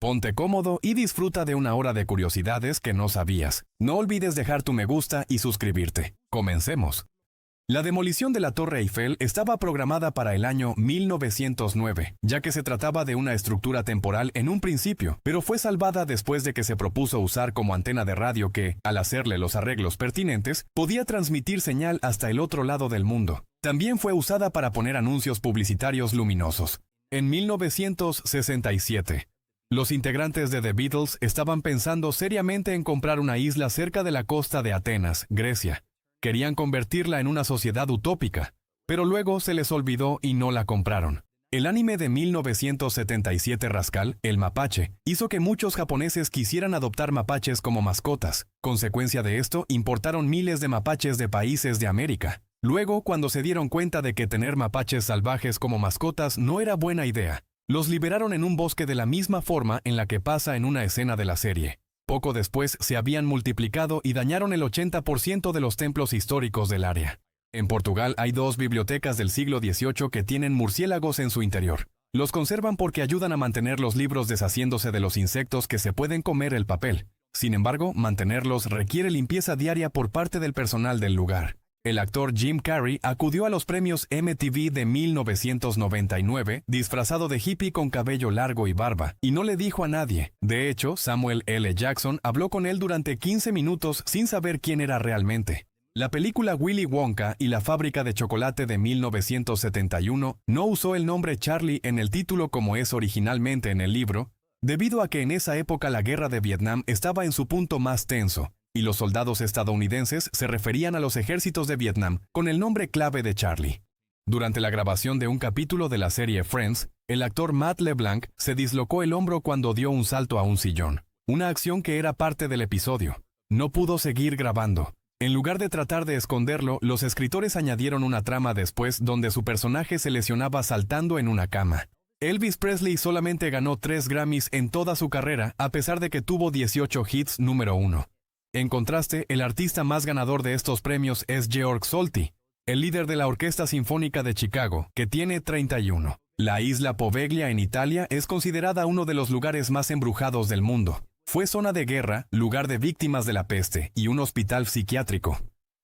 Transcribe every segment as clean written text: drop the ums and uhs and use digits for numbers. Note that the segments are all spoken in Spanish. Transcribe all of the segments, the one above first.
Ponte cómodo y disfruta de una hora de curiosidades que no sabías. No olvides dejar tu me gusta y suscribirte. Comencemos. La demolición de la Torre Eiffel estaba programada para el año 1909, ya que se trataba de una estructura temporal en un principio, pero fue salvada después de que se propuso usar como antena de radio que, al hacerle los arreglos pertinentes, podía transmitir señal hasta el otro lado del mundo. También fue usada para poner anuncios publicitarios luminosos. En 1967, los integrantes de The Beatles estaban pensando seriamente en comprar una isla cerca de la costa de Atenas, Grecia. Querían convertirla en una sociedad utópica, pero luego se les olvidó y no la compraron. El anime de 1977 Rascal, el mapache, hizo que muchos japoneses quisieran adoptar mapaches como mascotas. Consecuencia de esto, importaron miles de mapaches de países de América. Luego, cuando se dieron cuenta de que tener mapaches salvajes como mascotas no era buena idea, los liberaron en un bosque de la misma forma en la que pasa en una escena de la serie. Poco después se habían multiplicado y dañaron el 80% de los templos históricos del área. En Portugal hay 2 bibliotecas del siglo XVIII que tienen murciélagos en su interior. Los conservan porque ayudan a mantener los libros deshaciéndose de los insectos que se pueden comer el papel. Sin embargo, mantenerlos requiere limpieza diaria por parte del personal del lugar. El actor Jim Carrey acudió a los premios MTV de 1999 disfrazado de hippie con cabello largo y barba, y no le dijo a nadie. De hecho, Samuel L. Jackson habló con él durante 15 minutos sin saber quién era realmente. La película Willy Wonka y la fábrica de chocolate de 1971 no usó el nombre Charlie en el título como es originalmente en el libro, debido a que en esa época la guerra de Vietnam estaba en su punto más tenso, y los soldados estadounidenses se referían a los ejércitos de Vietnam con el nombre clave de Charlie. Durante la grabación de un capítulo de la serie Friends, el actor Matt LeBlanc se dislocó el hombro cuando dio un salto a un sillón, una acción que era parte del episodio. No pudo seguir grabando. En lugar de tratar de esconderlo, los escritores añadieron una trama después donde su personaje se lesionaba saltando en una cama. Elvis Presley solamente ganó 3 Grammys en toda su carrera, a pesar de que tuvo 18 hits número 1. En contraste, el artista más ganador de estos premios es Georg Solti, el líder de la Orquesta Sinfónica de Chicago, que tiene 31. La isla Poveglia en Italia es considerada uno de los lugares más embrujados del mundo. Fue zona de guerra, lugar de víctimas de la peste y un hospital psiquiátrico.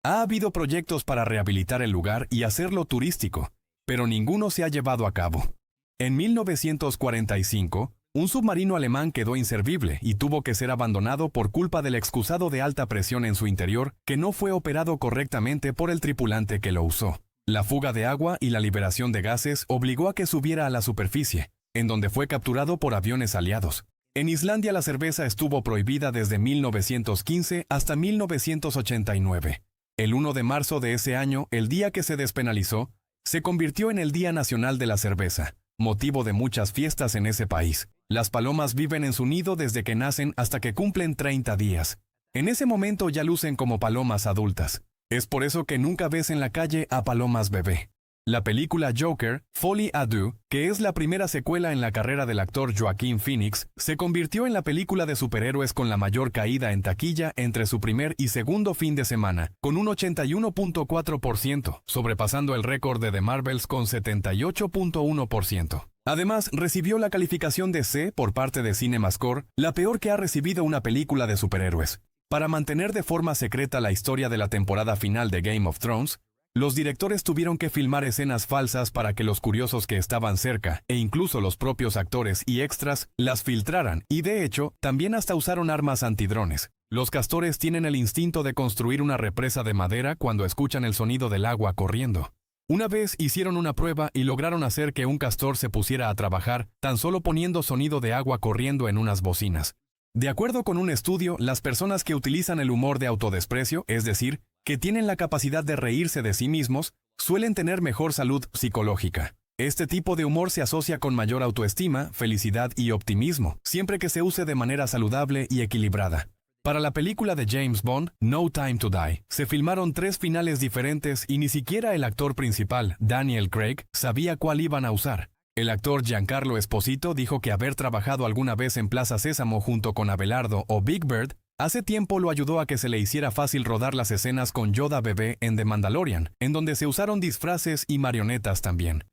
Ha habido proyectos para rehabilitar el lugar y hacerlo turístico, pero ninguno se ha llevado a cabo. En 1945, un submarino alemán quedó inservible y tuvo que ser abandonado por culpa del excusado de alta presión en su interior que no fue operado correctamente por el tripulante que lo usó. La fuga de agua y la liberación de gases obligó a que subiera a la superficie, en donde fue capturado por aviones aliados. En Islandia la cerveza estuvo prohibida desde 1915 hasta 1989. El 1 de marzo de ese año, el día que se despenalizó, se convirtió en el Día Nacional de la Cerveza, motivo de muchas fiestas en ese país. Las palomas viven en su nido desde que nacen hasta que cumplen 30 días. En ese momento ya lucen como palomas adultas. Es por eso que nunca ves en la calle a palomas bebé. La película Joker, Folie à Deux, que es la primera secuela en la carrera del actor Joaquin Phoenix, se convirtió en la película de superhéroes con la mayor caída en taquilla entre su primer y segundo fin de semana, con un 81.4%, sobrepasando el récord de The Marvels con 78.1%. Además, recibió la calificación de C por parte de CinemaScore, la peor que ha recibido una película de superhéroes. Para mantener de forma secreta la historia de la temporada final de Game of Thrones, los directores tuvieron que filmar escenas falsas para que los curiosos que estaban cerca, e incluso los propios actores y extras, las filtraran, y de hecho, también hasta usaron armas antidrones. Los castores tienen el instinto de construir una represa de madera cuando escuchan el sonido del agua corriendo. Una vez hicieron una prueba y lograron hacer que un castor se pusiera a trabajar tan solo poniendo sonido de agua corriendo en unas bocinas. De acuerdo con un estudio, las personas que utilizan el humor de autodesprecio, es decir, que tienen la capacidad de reírse de sí mismos, suelen tener mejor salud psicológica. Este tipo de humor se asocia con mayor autoestima, felicidad y optimismo, siempre que se use de manera saludable y equilibrada. Para la película de James Bond, No Time to Die, se filmaron 3 finales diferentes y ni siquiera el actor principal, Daniel Craig, sabía cuál iban a usar. El actor Giancarlo Esposito dijo que haber trabajado alguna vez en Plaza Sésamo junto con Abelardo o Big Bird, hace tiempo lo ayudó a que se le hiciera fácil rodar las escenas con Yoda bebé en The Mandalorian, en donde se usaron disfraces y marionetas también.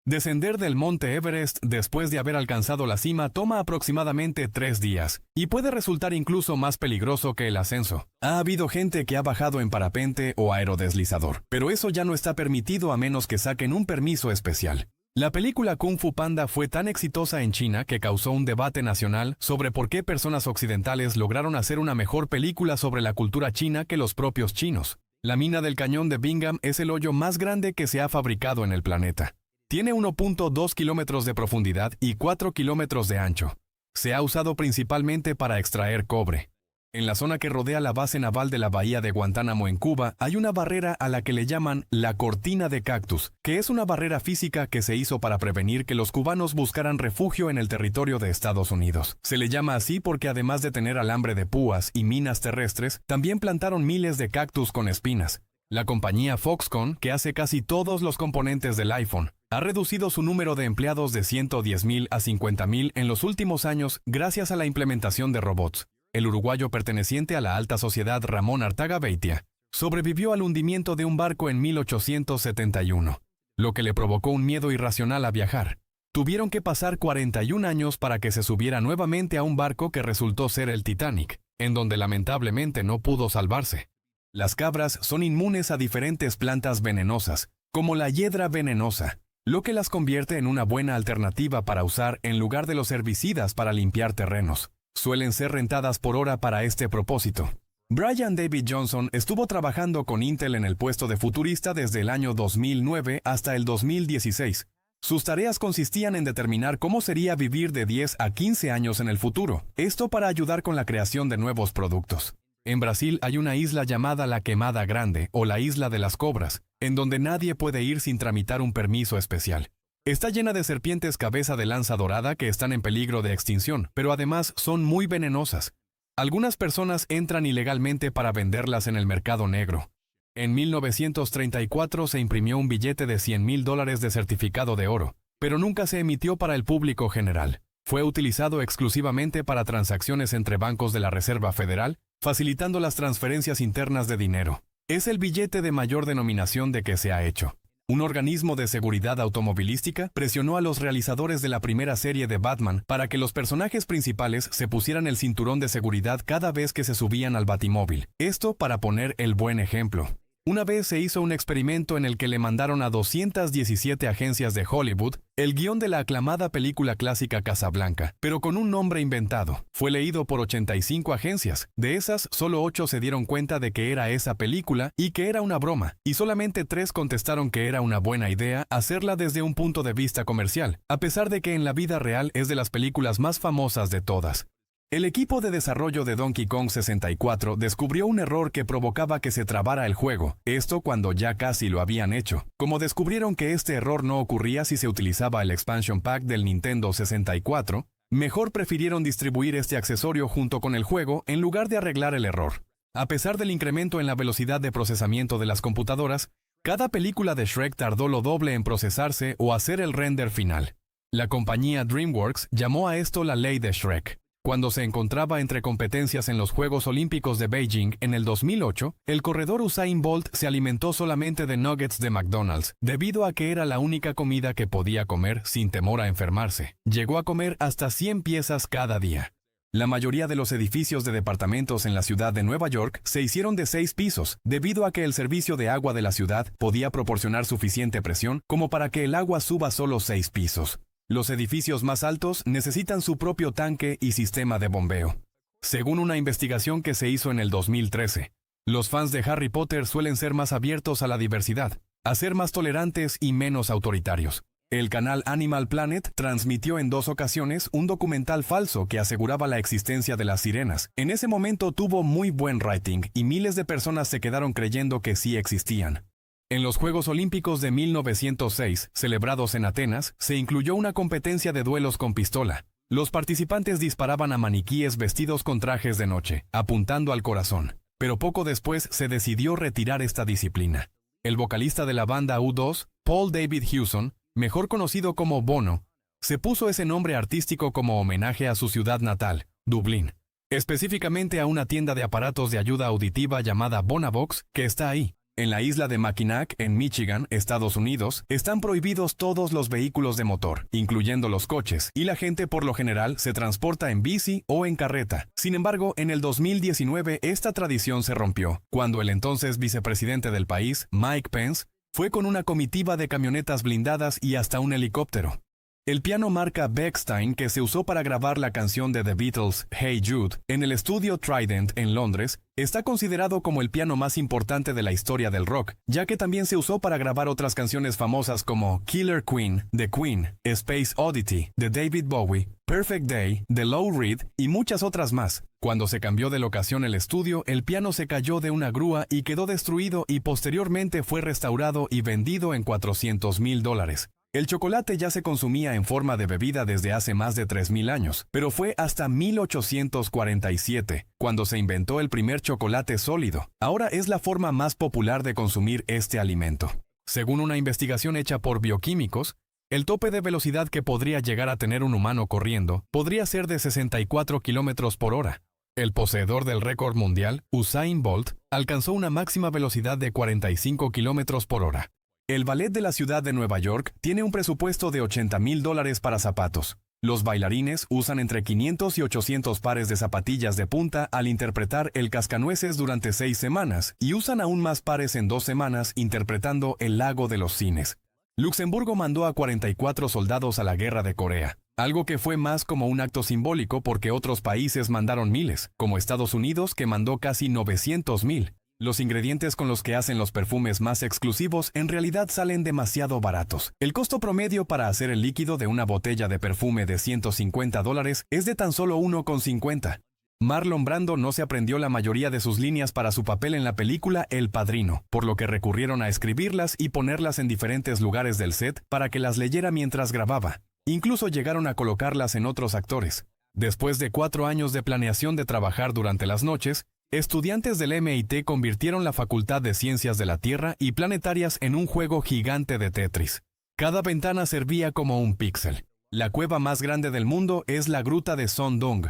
Descender del monte Everest después de haber alcanzado la cima toma aproximadamente 3 días, y puede resultar incluso más peligroso que el ascenso. Ha habido gente que ha bajado en parapente o aerodeslizador, pero eso ya no está permitido a menos que saquen un permiso especial. La película Kung Fu Panda fue tan exitosa en China que causó un debate nacional sobre por qué personas occidentales lograron hacer una mejor película sobre la cultura china que los propios chinos. La mina del cañón de Bingham es el hoyo más grande que se ha fabricado en el planeta. Tiene 1.2 kilómetros de profundidad y 4 kilómetros de ancho. Se ha usado principalmente para extraer cobre. En la zona que rodea la base naval de la bahía de Guantánamo en Cuba, hay una barrera a la que le llaman la cortina de cactus, que es una barrera física que se hizo para prevenir que los cubanos buscaran refugio en el territorio de Estados Unidos. Se le llama así porque además de tener alambre de púas y minas terrestres, también plantaron miles de cactus con espinas. La compañía Foxconn, que hace casi todos los componentes del iPhone, ha reducido su número de empleados de 110,000 a 50,000 en los últimos años gracias a la implementación de robots. El uruguayo perteneciente a la alta sociedad Ramón Artaga Beitia sobrevivió al hundimiento de un barco en 1871, lo que le provocó un miedo irracional a viajar. Tuvieron que pasar 41 años para que se subiera nuevamente a un barco que resultó ser el Titanic, en donde lamentablemente no pudo salvarse. Las cabras son inmunes a diferentes plantas venenosas, como la hiedra venenosa, lo que las convierte en una buena alternativa para usar en lugar de los herbicidas para limpiar terrenos. Suelen ser rentadas por hora para este propósito. Brian David Johnson estuvo trabajando con Intel en el puesto de futurista desde el año 2009 hasta el 2016. Sus tareas consistían en determinar cómo sería vivir de 10 a 15 años en el futuro, esto para ayudar con la creación de nuevos productos. En Brasil hay una isla llamada la Quemada Grande o la Isla de las Cobras, en donde nadie puede ir sin tramitar un permiso especial. Está llena de serpientes cabeza de lanza dorada que están en peligro de extinción, pero además son muy venenosas. Algunas personas entran ilegalmente para venderlas en el mercado negro. En 1934 se imprimió un billete de $100,000 de certificado de oro, pero nunca se emitió para el público general. Fue utilizado exclusivamente para transacciones entre bancos de la Reserva Federal, facilitando las transferencias internas de dinero. Es el billete de mayor denominación de que se ha hecho. Un organismo de seguridad automovilística presionó a los realizadores de la primera serie de Batman para que los personajes principales se pusieran el cinturón de seguridad cada vez que se subían al batimóvil. Esto para poner el buen ejemplo. Una vez se hizo un experimento en el que le mandaron a 217 agencias de Hollywood el guión de la aclamada película clásica Casablanca, pero con un nombre inventado. Fue leído por 85 agencias. De esas, solo 8 se dieron cuenta de que era esa película y que era una broma, y solamente 3 contestaron que era una buena idea hacerla desde un punto de vista comercial, a pesar de que en la vida real es de las películas más famosas de todas. El equipo de desarrollo de Donkey Kong 64 descubrió un error que provocaba que se trabara el juego, esto cuando ya casi lo habían hecho. Como descubrieron que este error no ocurría si se utilizaba el expansion pack del Nintendo 64, mejor prefirieron distribuir este accesorio junto con el juego en lugar de arreglar el error. A pesar del incremento en la velocidad de procesamiento de las computadoras, cada película de Shrek tardó lo doble en procesarse o hacer el render final. La compañía DreamWorks llamó a esto la ley de Shrek. Cuando se encontraba entre competencias en los Juegos Olímpicos de Beijing en el 2008, el corredor Usain Bolt se alimentó solamente de nuggets de McDonald's, debido a que era la única comida que podía comer sin temor a enfermarse. Llegó a comer hasta 100 piezas cada día. La mayoría de los edificios de departamentos en la ciudad de Nueva York se hicieron de 6 pisos, debido a que el servicio de agua de la ciudad podía proporcionar suficiente presión como para que el agua suba solo 6 pisos. Los edificios más altos necesitan su propio tanque y sistema de bombeo. Según una investigación que se hizo en el 2013, los fans de Harry Potter suelen ser más abiertos a la diversidad, a ser más tolerantes y menos autoritarios. El canal Animal Planet transmitió en 2 ocasiones un documental falso que aseguraba la existencia de las sirenas. En ese momento tuvo muy buen rating y miles de personas se quedaron creyendo que sí existían. En los Juegos Olímpicos de 1906, celebrados en Atenas, se incluyó una competencia de duelos con pistola. Los participantes disparaban a maniquíes vestidos con trajes de noche, apuntando al corazón. Pero poco después se decidió retirar esta disciplina. El vocalista de la banda U2, Paul David Hewson, mejor conocido como Bono, se puso ese nombre artístico como homenaje a su ciudad natal, Dublín. Específicamente a una tienda de aparatos de ayuda auditiva llamada Bonavox, que está ahí. En la isla de Mackinac, en Michigan, Estados Unidos, están prohibidos todos los vehículos de motor, incluyendo los coches, y la gente por lo general se transporta en bici o en carreta. Sin embargo, en el 2019 esta tradición se rompió, cuando el entonces vicepresidente del país, Mike Pence, fue con una comitiva de camionetas blindadas y hasta un helicóptero. El piano marca Bechstein que se usó para grabar la canción de The Beatles, Hey Jude, en el estudio Trident en Londres, está considerado como el piano más importante de la historia del rock, ya que también se usó para grabar otras canciones famosas como Killer Queen, de Queen, Space Oddity, de David Bowie, Perfect Day, de Lou Reed y muchas otras más. Cuando se cambió de locación el estudio, el piano se cayó de una grúa y quedó destruido y posteriormente fue restaurado y vendido en $400,000. El chocolate ya se consumía en forma de bebida desde hace más de 3,000 años, pero fue hasta 1847 cuando se inventó el primer chocolate sólido. Ahora es la forma más popular de consumir este alimento. Según una investigación hecha por bioquímicos, el tope de velocidad que podría llegar a tener un humano corriendo podría ser de 64 kilómetros por hora. El poseedor del récord mundial, Usain Bolt, alcanzó una máxima velocidad de 45 kilómetros por hora. El ballet de la ciudad de Nueva York tiene un presupuesto de $80,000 para zapatos. Los bailarines usan entre 500 y 800 pares de zapatillas de punta al interpretar el Cascanueces durante 6 semanas y usan aún más pares en 2 semanas interpretando El Lago de los Cines. Luxemburgo mandó a 44 soldados a la Guerra de Corea, algo que fue más como un acto simbólico porque otros países mandaron miles, como Estados Unidos que mandó casi 900,000. Los ingredientes con los que hacen los perfumes más exclusivos en realidad salen demasiado baratos. El costo promedio para hacer el líquido de una botella de perfume de $150 es de tan solo $1,50. Marlon Brando no se aprendió la mayoría de sus líneas para su papel en la película El Padrino, por lo que recurrieron a escribirlas y ponerlas en diferentes lugares del set para que las leyera mientras grababa. Incluso llegaron a colocarlas en otros actores. Después de 4 años de planeación de trabajar durante las noches, estudiantes del MIT convirtieron la Facultad de Ciencias de la Tierra y Planetarias en un juego gigante de Tetris. Cada ventana servía como un píxel. La cueva más grande del mundo es la Gruta de Son Dung,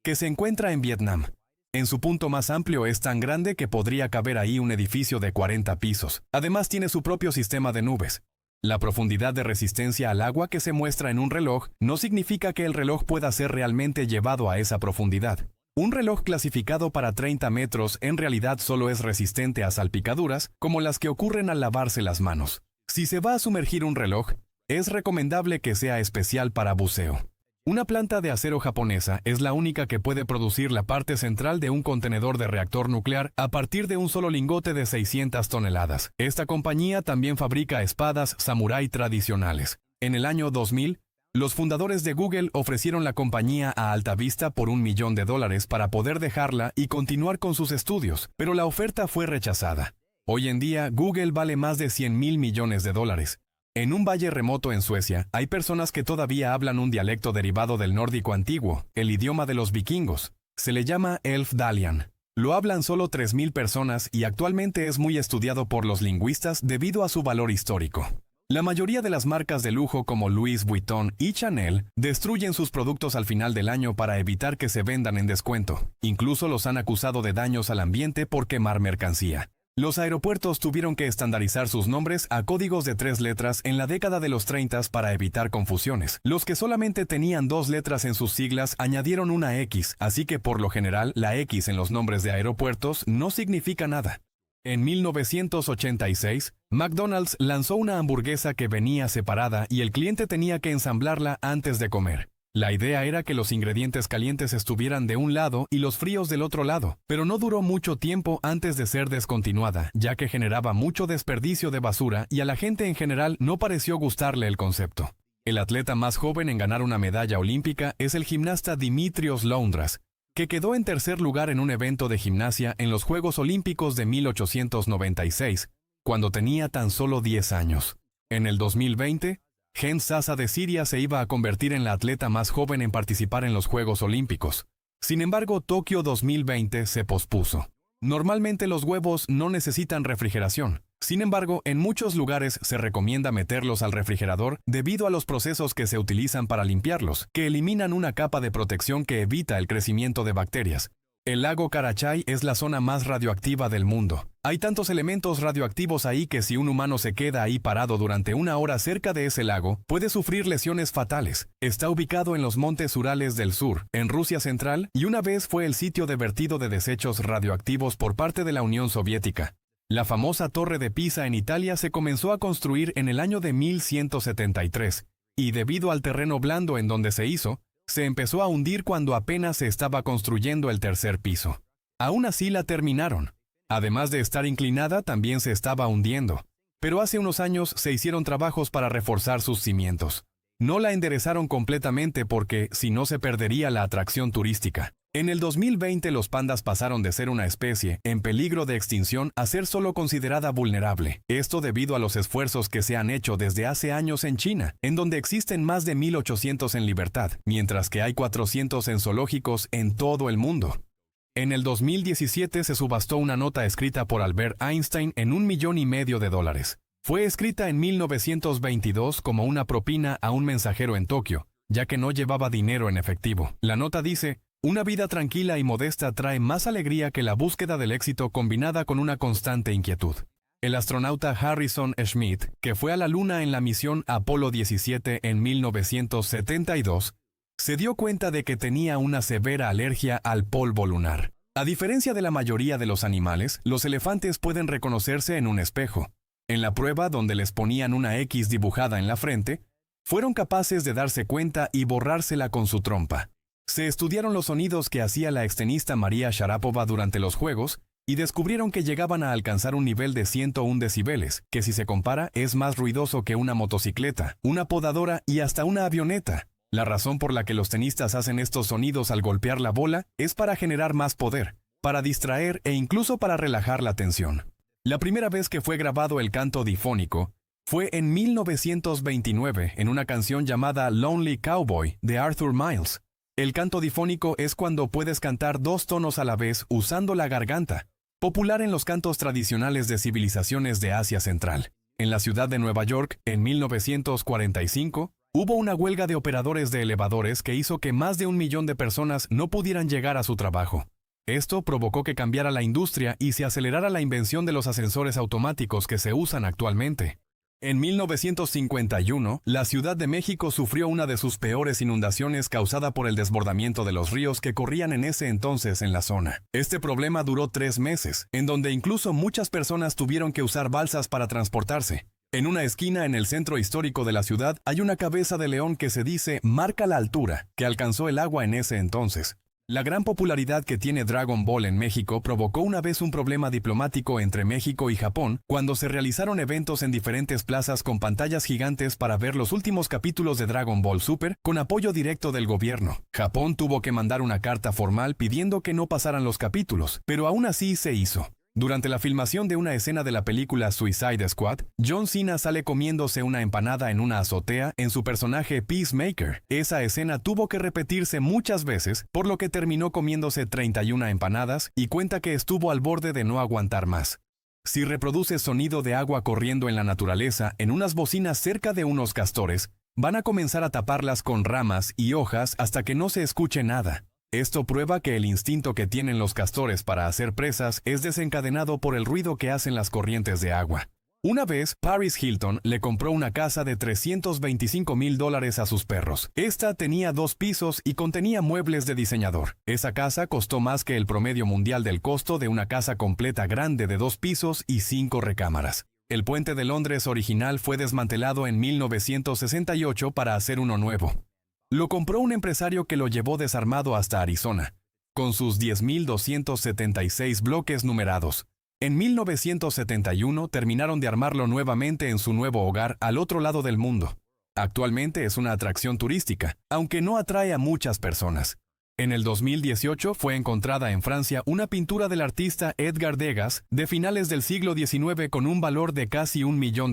que se encuentra en Vietnam. En su punto más amplio es tan grande que podría caber ahí un edificio de 40 pisos. Además tiene su propio sistema de nubes. La profundidad de resistencia al agua que se muestra en un reloj no significa que el reloj pueda ser realmente llevado a esa profundidad. Un reloj clasificado para 30 metros en realidad solo es resistente a salpicaduras, como las que ocurren al lavarse las manos. Si se va a sumergir un reloj, es recomendable que sea especial para buceo. Una planta de acero japonesa es la única que puede producir la parte central de un contenedor de reactor nuclear a partir de un solo lingote de 600 toneladas. Esta compañía también fabrica espadas samurái tradicionales. En el año 2000, los fundadores de Google ofrecieron la compañía a Altavista por $1 millón para poder dejarla y continuar con sus estudios, pero la oferta fue rechazada. Hoy en día, Google vale más de $100,000 millones. En un valle remoto en Suecia, hay personas que todavía hablan un dialecto derivado del nórdico antiguo, el idioma de los vikingos. Se le llama Elfdalian. Lo hablan solo 3,000 personas y actualmente es muy estudiado por los lingüistas debido a su valor histórico. La mayoría de las marcas de lujo como Louis Vuitton y Chanel destruyen sus productos al final del año para evitar que se vendan en descuento. Incluso los han acusado de daños al ambiente por quemar mercancía. Los aeropuertos tuvieron que estandarizar sus nombres a códigos de 3 letras en la década de los 30 para evitar confusiones. Los que solamente tenían 2 letras en sus siglas añadieron una X, así que por lo general la X en los nombres de aeropuertos no significa nada. En 1986, McDonald's lanzó una hamburguesa que venía separada y el cliente tenía que ensamblarla antes de comer. La idea era que los ingredientes calientes estuvieran de un lado y los fríos del otro lado, pero no duró mucho tiempo antes de ser descontinuada, ya que generaba mucho desperdicio de basura y a la gente en general no pareció gustarle el concepto. El atleta más joven en ganar una medalla olímpica es el gimnasta Dimitrios Loundras, que quedó en tercer lugar en un evento de gimnasia en los Juegos Olímpicos de 1896, cuando tenía tan solo 10 años. En el 2020, Gen Sasa de Siria se iba a convertir en la atleta más joven en participar en los Juegos Olímpicos. Sin embargo, Tokio 2020 se pospuso. Normalmente los huevos no necesitan refrigeración. Sin embargo, en muchos lugares se recomienda meterlos al refrigerador debido a los procesos que se utilizan para limpiarlos, que eliminan una capa de protección que evita el crecimiento de bacterias. El lago Karachay es la zona más radioactiva del mundo. Hay tantos elementos radioactivos ahí que si un humano se queda ahí parado durante una hora cerca de ese lago, puede sufrir lesiones fatales. Está ubicado en los montes Urales del sur, en Rusia central, y una vez fue el sitio de vertido de desechos radioactivos por parte de la Unión Soviética. La famosa Torre de Pisa en Italia se comenzó a construir en el año de 1173, y debido al terreno blando en donde se hizo, se empezó a hundir cuando apenas se estaba construyendo el tercer piso. Aún así la terminaron. Además de estar inclinada, también se estaba hundiendo. Pero hace unos años se hicieron trabajos para reforzar sus cimientos. No la enderezaron completamente porque, si no, se perdería la atracción turística. En el 2020 los pandas pasaron de ser una especie en peligro de extinción a ser solo considerada vulnerable. Esto debido a los esfuerzos que se han hecho desde hace años en China, en donde existen más de 1.800 en libertad, mientras que hay 400 en zoológicos en todo el mundo. En el 2017 se subastó una nota escrita por Albert Einstein en $1,5 millones. Fue escrita en 1922 como una propina a un mensajero en Tokio, ya que no llevaba dinero en efectivo. La nota dice: una vida tranquila y modesta trae más alegría que la búsqueda del éxito combinada con una constante inquietud. El astronauta Harrison Schmitt, que fue a la Luna en la misión Apolo 17 en 1972, se dio cuenta de que tenía una severa alergia al polvo lunar. A diferencia de la mayoría de los animales, los elefantes pueden reconocerse en un espejo. En la prueba donde les ponían una X dibujada en la frente, fueron capaces de darse cuenta y borrársela con su trompa. Se estudiaron los sonidos que hacía la extenista María Sharapova durante los juegos y descubrieron que llegaban a alcanzar un nivel de 101 decibeles, que si se compara es más ruidoso que una motocicleta, una podadora y hasta una avioneta. La razón por la que los tenistas hacen estos sonidos al golpear la bola es para generar más poder, para distraer e incluso para relajar la tensión. La primera vez que fue grabado el canto difónico fue en 1929 en una canción llamada Lonely Cowboy de Arthur Miles. El canto difónico es cuando puedes cantar dos tonos a la vez usando la garganta, popular en los cantos tradicionales de civilizaciones de Asia Central. En la ciudad de Nueva York, en 1945, hubo una huelga de operadores de elevadores que hizo que más de 1 millón de personas no pudieran llegar a su trabajo. Esto provocó que cambiara la industria y se acelerara la invención de los ascensores automáticos que se usan actualmente. En 1951, la Ciudad de México sufrió una de sus peores inundaciones causada por el desbordamiento de los ríos que corrían en ese entonces en la zona. Este problema duró 3 meses, en donde incluso muchas personas tuvieron que usar balsas para transportarse. En una esquina en el centro histórico de la ciudad hay una cabeza de león que se dice marca la altura que alcanzó el agua en ese entonces. La gran popularidad que tiene Dragon Ball en México provocó una vez un problema diplomático entre México y Japón cuando se realizaron eventos en diferentes plazas con pantallas gigantes para ver los últimos capítulos de Dragon Ball Super con apoyo directo del gobierno. Japón tuvo que mandar una carta formal pidiendo que no pasaran los capítulos, pero aún así se hizo. Durante la filmación de una escena de la película Suicide Squad, John Cena sale comiéndose una empanada en una azotea en su personaje Peacemaker. Esa escena tuvo que repetirse muchas veces, por lo que terminó comiéndose 31 empanadas y cuenta que estuvo al borde de no aguantar más. Si reproduces sonido de agua corriendo en la naturaleza en unas bocinas cerca de unos castores, van a comenzar a taparlas con ramas y hojas hasta que no se escuche nada. Esto prueba que el instinto que tienen los castores para hacer presas es desencadenado por el ruido que hacen las corrientes de agua. Una vez, Paris Hilton le compró una casa de $325,000 a sus perros. Esta tenía 2 pisos y contenía muebles de diseñador. Esa casa costó más que el promedio mundial del costo de una casa completa grande de 2 pisos y 5 recámaras. El puente de Londres original fue desmantelado en 1968 para hacer uno nuevo. Lo compró un empresario que lo llevó desarmado hasta Arizona, con sus 10.276 bloques numerados. En 1971 terminaron de armarlo nuevamente en su nuevo hogar al otro lado del mundo. Actualmente es una atracción turística, aunque no atrae a muchas personas. En el 2018 fue encontrada en Francia una pintura del artista Edgar Degas de finales del siglo XIX con un valor de casi $1 millón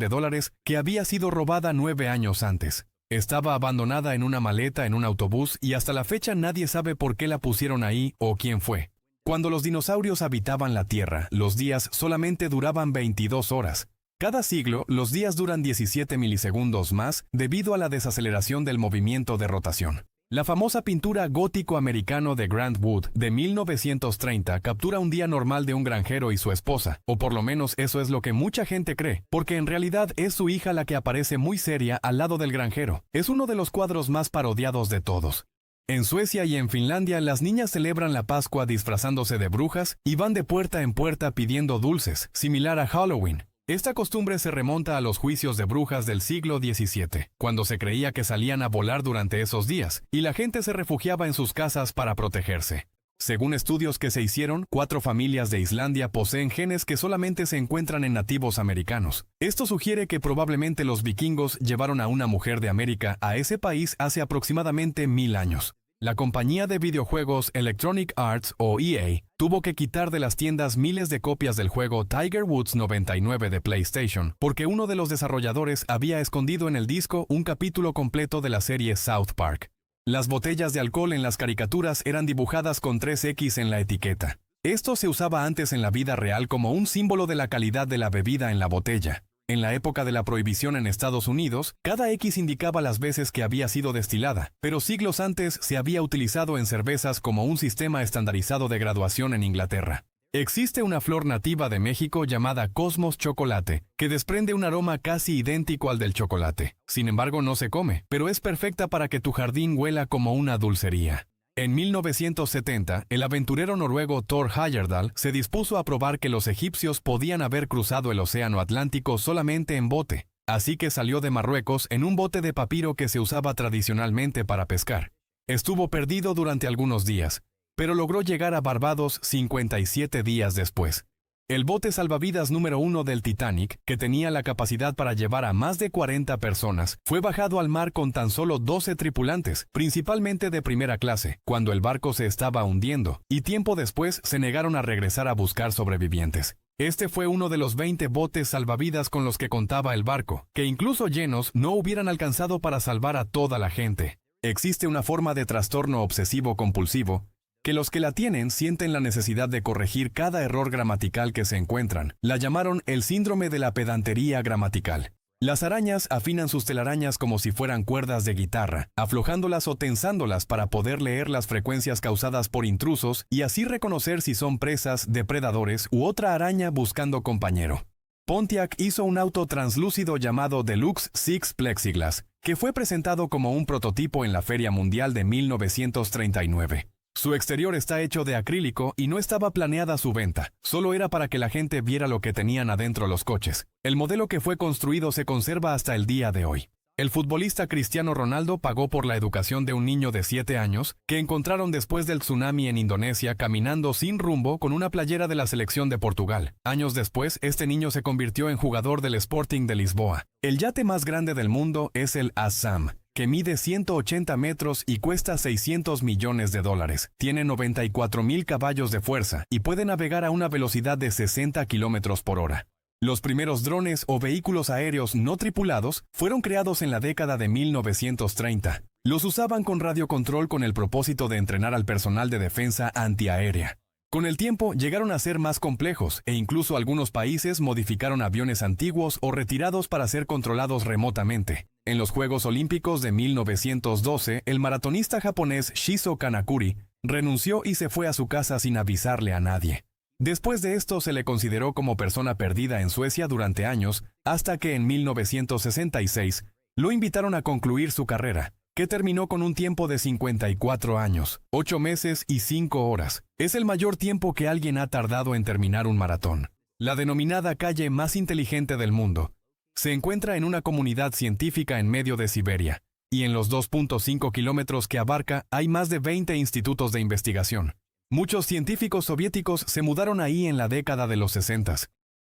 que había sido robada 9 años antes. Estaba abandonada en una maleta en un autobús y hasta la fecha nadie sabe por qué la pusieron ahí o quién fue. Cuando los dinosaurios habitaban la Tierra, los días solamente duraban 22 horas. Cada siglo, los días duran 17 milisegundos más debido a la desaceleración del movimiento de rotación. La famosa pintura gótico-americano de Grant Wood de 1930 captura un día normal de un granjero y su esposa, o por lo menos eso es lo que mucha gente cree, porque en realidad es su hija la que aparece muy seria al lado del granjero. Es uno de los cuadros más parodiados de todos. En Suecia y en Finlandia las niñas celebran la Pascua disfrazándose de brujas y van de puerta en puerta pidiendo dulces, similar a Halloween. Esta costumbre se remonta a los juicios de brujas del siglo XVII, cuando se creía que salían a volar durante esos días, y la gente se refugiaba en sus casas para protegerse. Según estudios que se hicieron, 4 familias de Islandia poseen genes que solamente se encuentran en nativos americanos. Esto sugiere que probablemente los vikingos llevaron a una mujer de América a ese país hace aproximadamente 1000 años. La compañía de videojuegos Electronic Arts, o EA, tuvo que quitar de las tiendas miles de copias del juego Tiger Woods 99 de PlayStation, porque uno de los desarrolladores había escondido en el disco un capítulo completo de la serie South Park. Las botellas de alcohol en las caricaturas eran dibujadas con 3X en la etiqueta. Esto se usaba antes en la vida real como un símbolo de la calidad de la bebida en la botella. En la época de la prohibición en Estados Unidos, cada X indicaba las veces que había sido destilada, pero siglos antes se había utilizado en cervezas como un sistema estandarizado de graduación en Inglaterra. Existe una flor nativa de México llamada Cosmos chocolate, que desprende un aroma casi idéntico al del chocolate. Sin embargo, no se come, pero es perfecta para que tu jardín huela como una dulcería. En 1970, el aventurero noruego Thor Heyerdahl se dispuso a probar que los egipcios podían haber cruzado el océano Atlántico solamente en bote, así que salió de Marruecos en un bote de papiro que se usaba tradicionalmente para pescar. Estuvo perdido durante algunos días, pero logró llegar a Barbados 57 días después. El bote salvavidas número 1 del Titanic, que tenía la capacidad para llevar a más de 40 personas, fue bajado al mar con tan solo 12 tripulantes, principalmente de primera clase, cuando el barco se estaba hundiendo, y tiempo después se negaron a regresar a buscar sobrevivientes. Este fue uno de los 20 botes salvavidas con los que contaba el barco, que incluso llenos no hubieran alcanzado para salvar a toda la gente. Existe una forma de trastorno obsesivo-compulsivo, que los que la tienen sienten la necesidad de corregir cada error gramatical que se encuentran. La llamaron el síndrome de la pedantería gramatical. Las arañas afinan sus telarañas como si fueran cuerdas de guitarra, aflojándolas o tensándolas para poder leer las frecuencias causadas por intrusos y así reconocer si son presas, depredadores u otra araña buscando compañero. Pontiac hizo un auto translúcido llamado Deluxe Six Plexiglass, que fue presentado como un prototipo en la Feria Mundial de 1939. Su exterior está hecho de acrílico y no estaba planeada su venta, solo era para que la gente viera lo que tenían adentro los coches. El modelo que fue construido se conserva hasta el día de hoy. El futbolista Cristiano Ronaldo pagó por la educación de un niño de 7 años que encontraron después del tsunami en Indonesia caminando sin rumbo con una playera de la selección de Portugal. Años después, este niño se convirtió en jugador del Sporting de Lisboa. El yate más grande del mundo es el Assam, que mide 180 metros y cuesta $600 millones. Tiene 94,000 caballos de fuerza y puede navegar a una velocidad de 60 kilómetros por hora. Los primeros drones o vehículos aéreos no tripulados fueron creados en la década de 1930. Los usaban con radiocontrol con el propósito de entrenar al personal de defensa antiaérea. Con el tiempo llegaron a ser más complejos e incluso algunos países modificaron aviones antiguos o retirados para ser controlados remotamente. En los Juegos Olímpicos de 1912, el maratonista japonés Shizo Kanakuri renunció y se fue a su casa sin avisarle a nadie. Después de esto se le consideró como persona perdida en Suecia durante años, hasta que en 1966 lo invitaron a concluir su carrera, que terminó con un tiempo de 54 años, 8 meses y 5 horas. Es el mayor tiempo que alguien ha tardado en terminar un maratón. La denominada calle más inteligente del mundo se encuentra en una comunidad científica en medio de Siberia, y en los 2.5 kilómetros que abarca hay más de 20 institutos de investigación. Muchos científicos soviéticos se mudaron ahí en la década de los 60.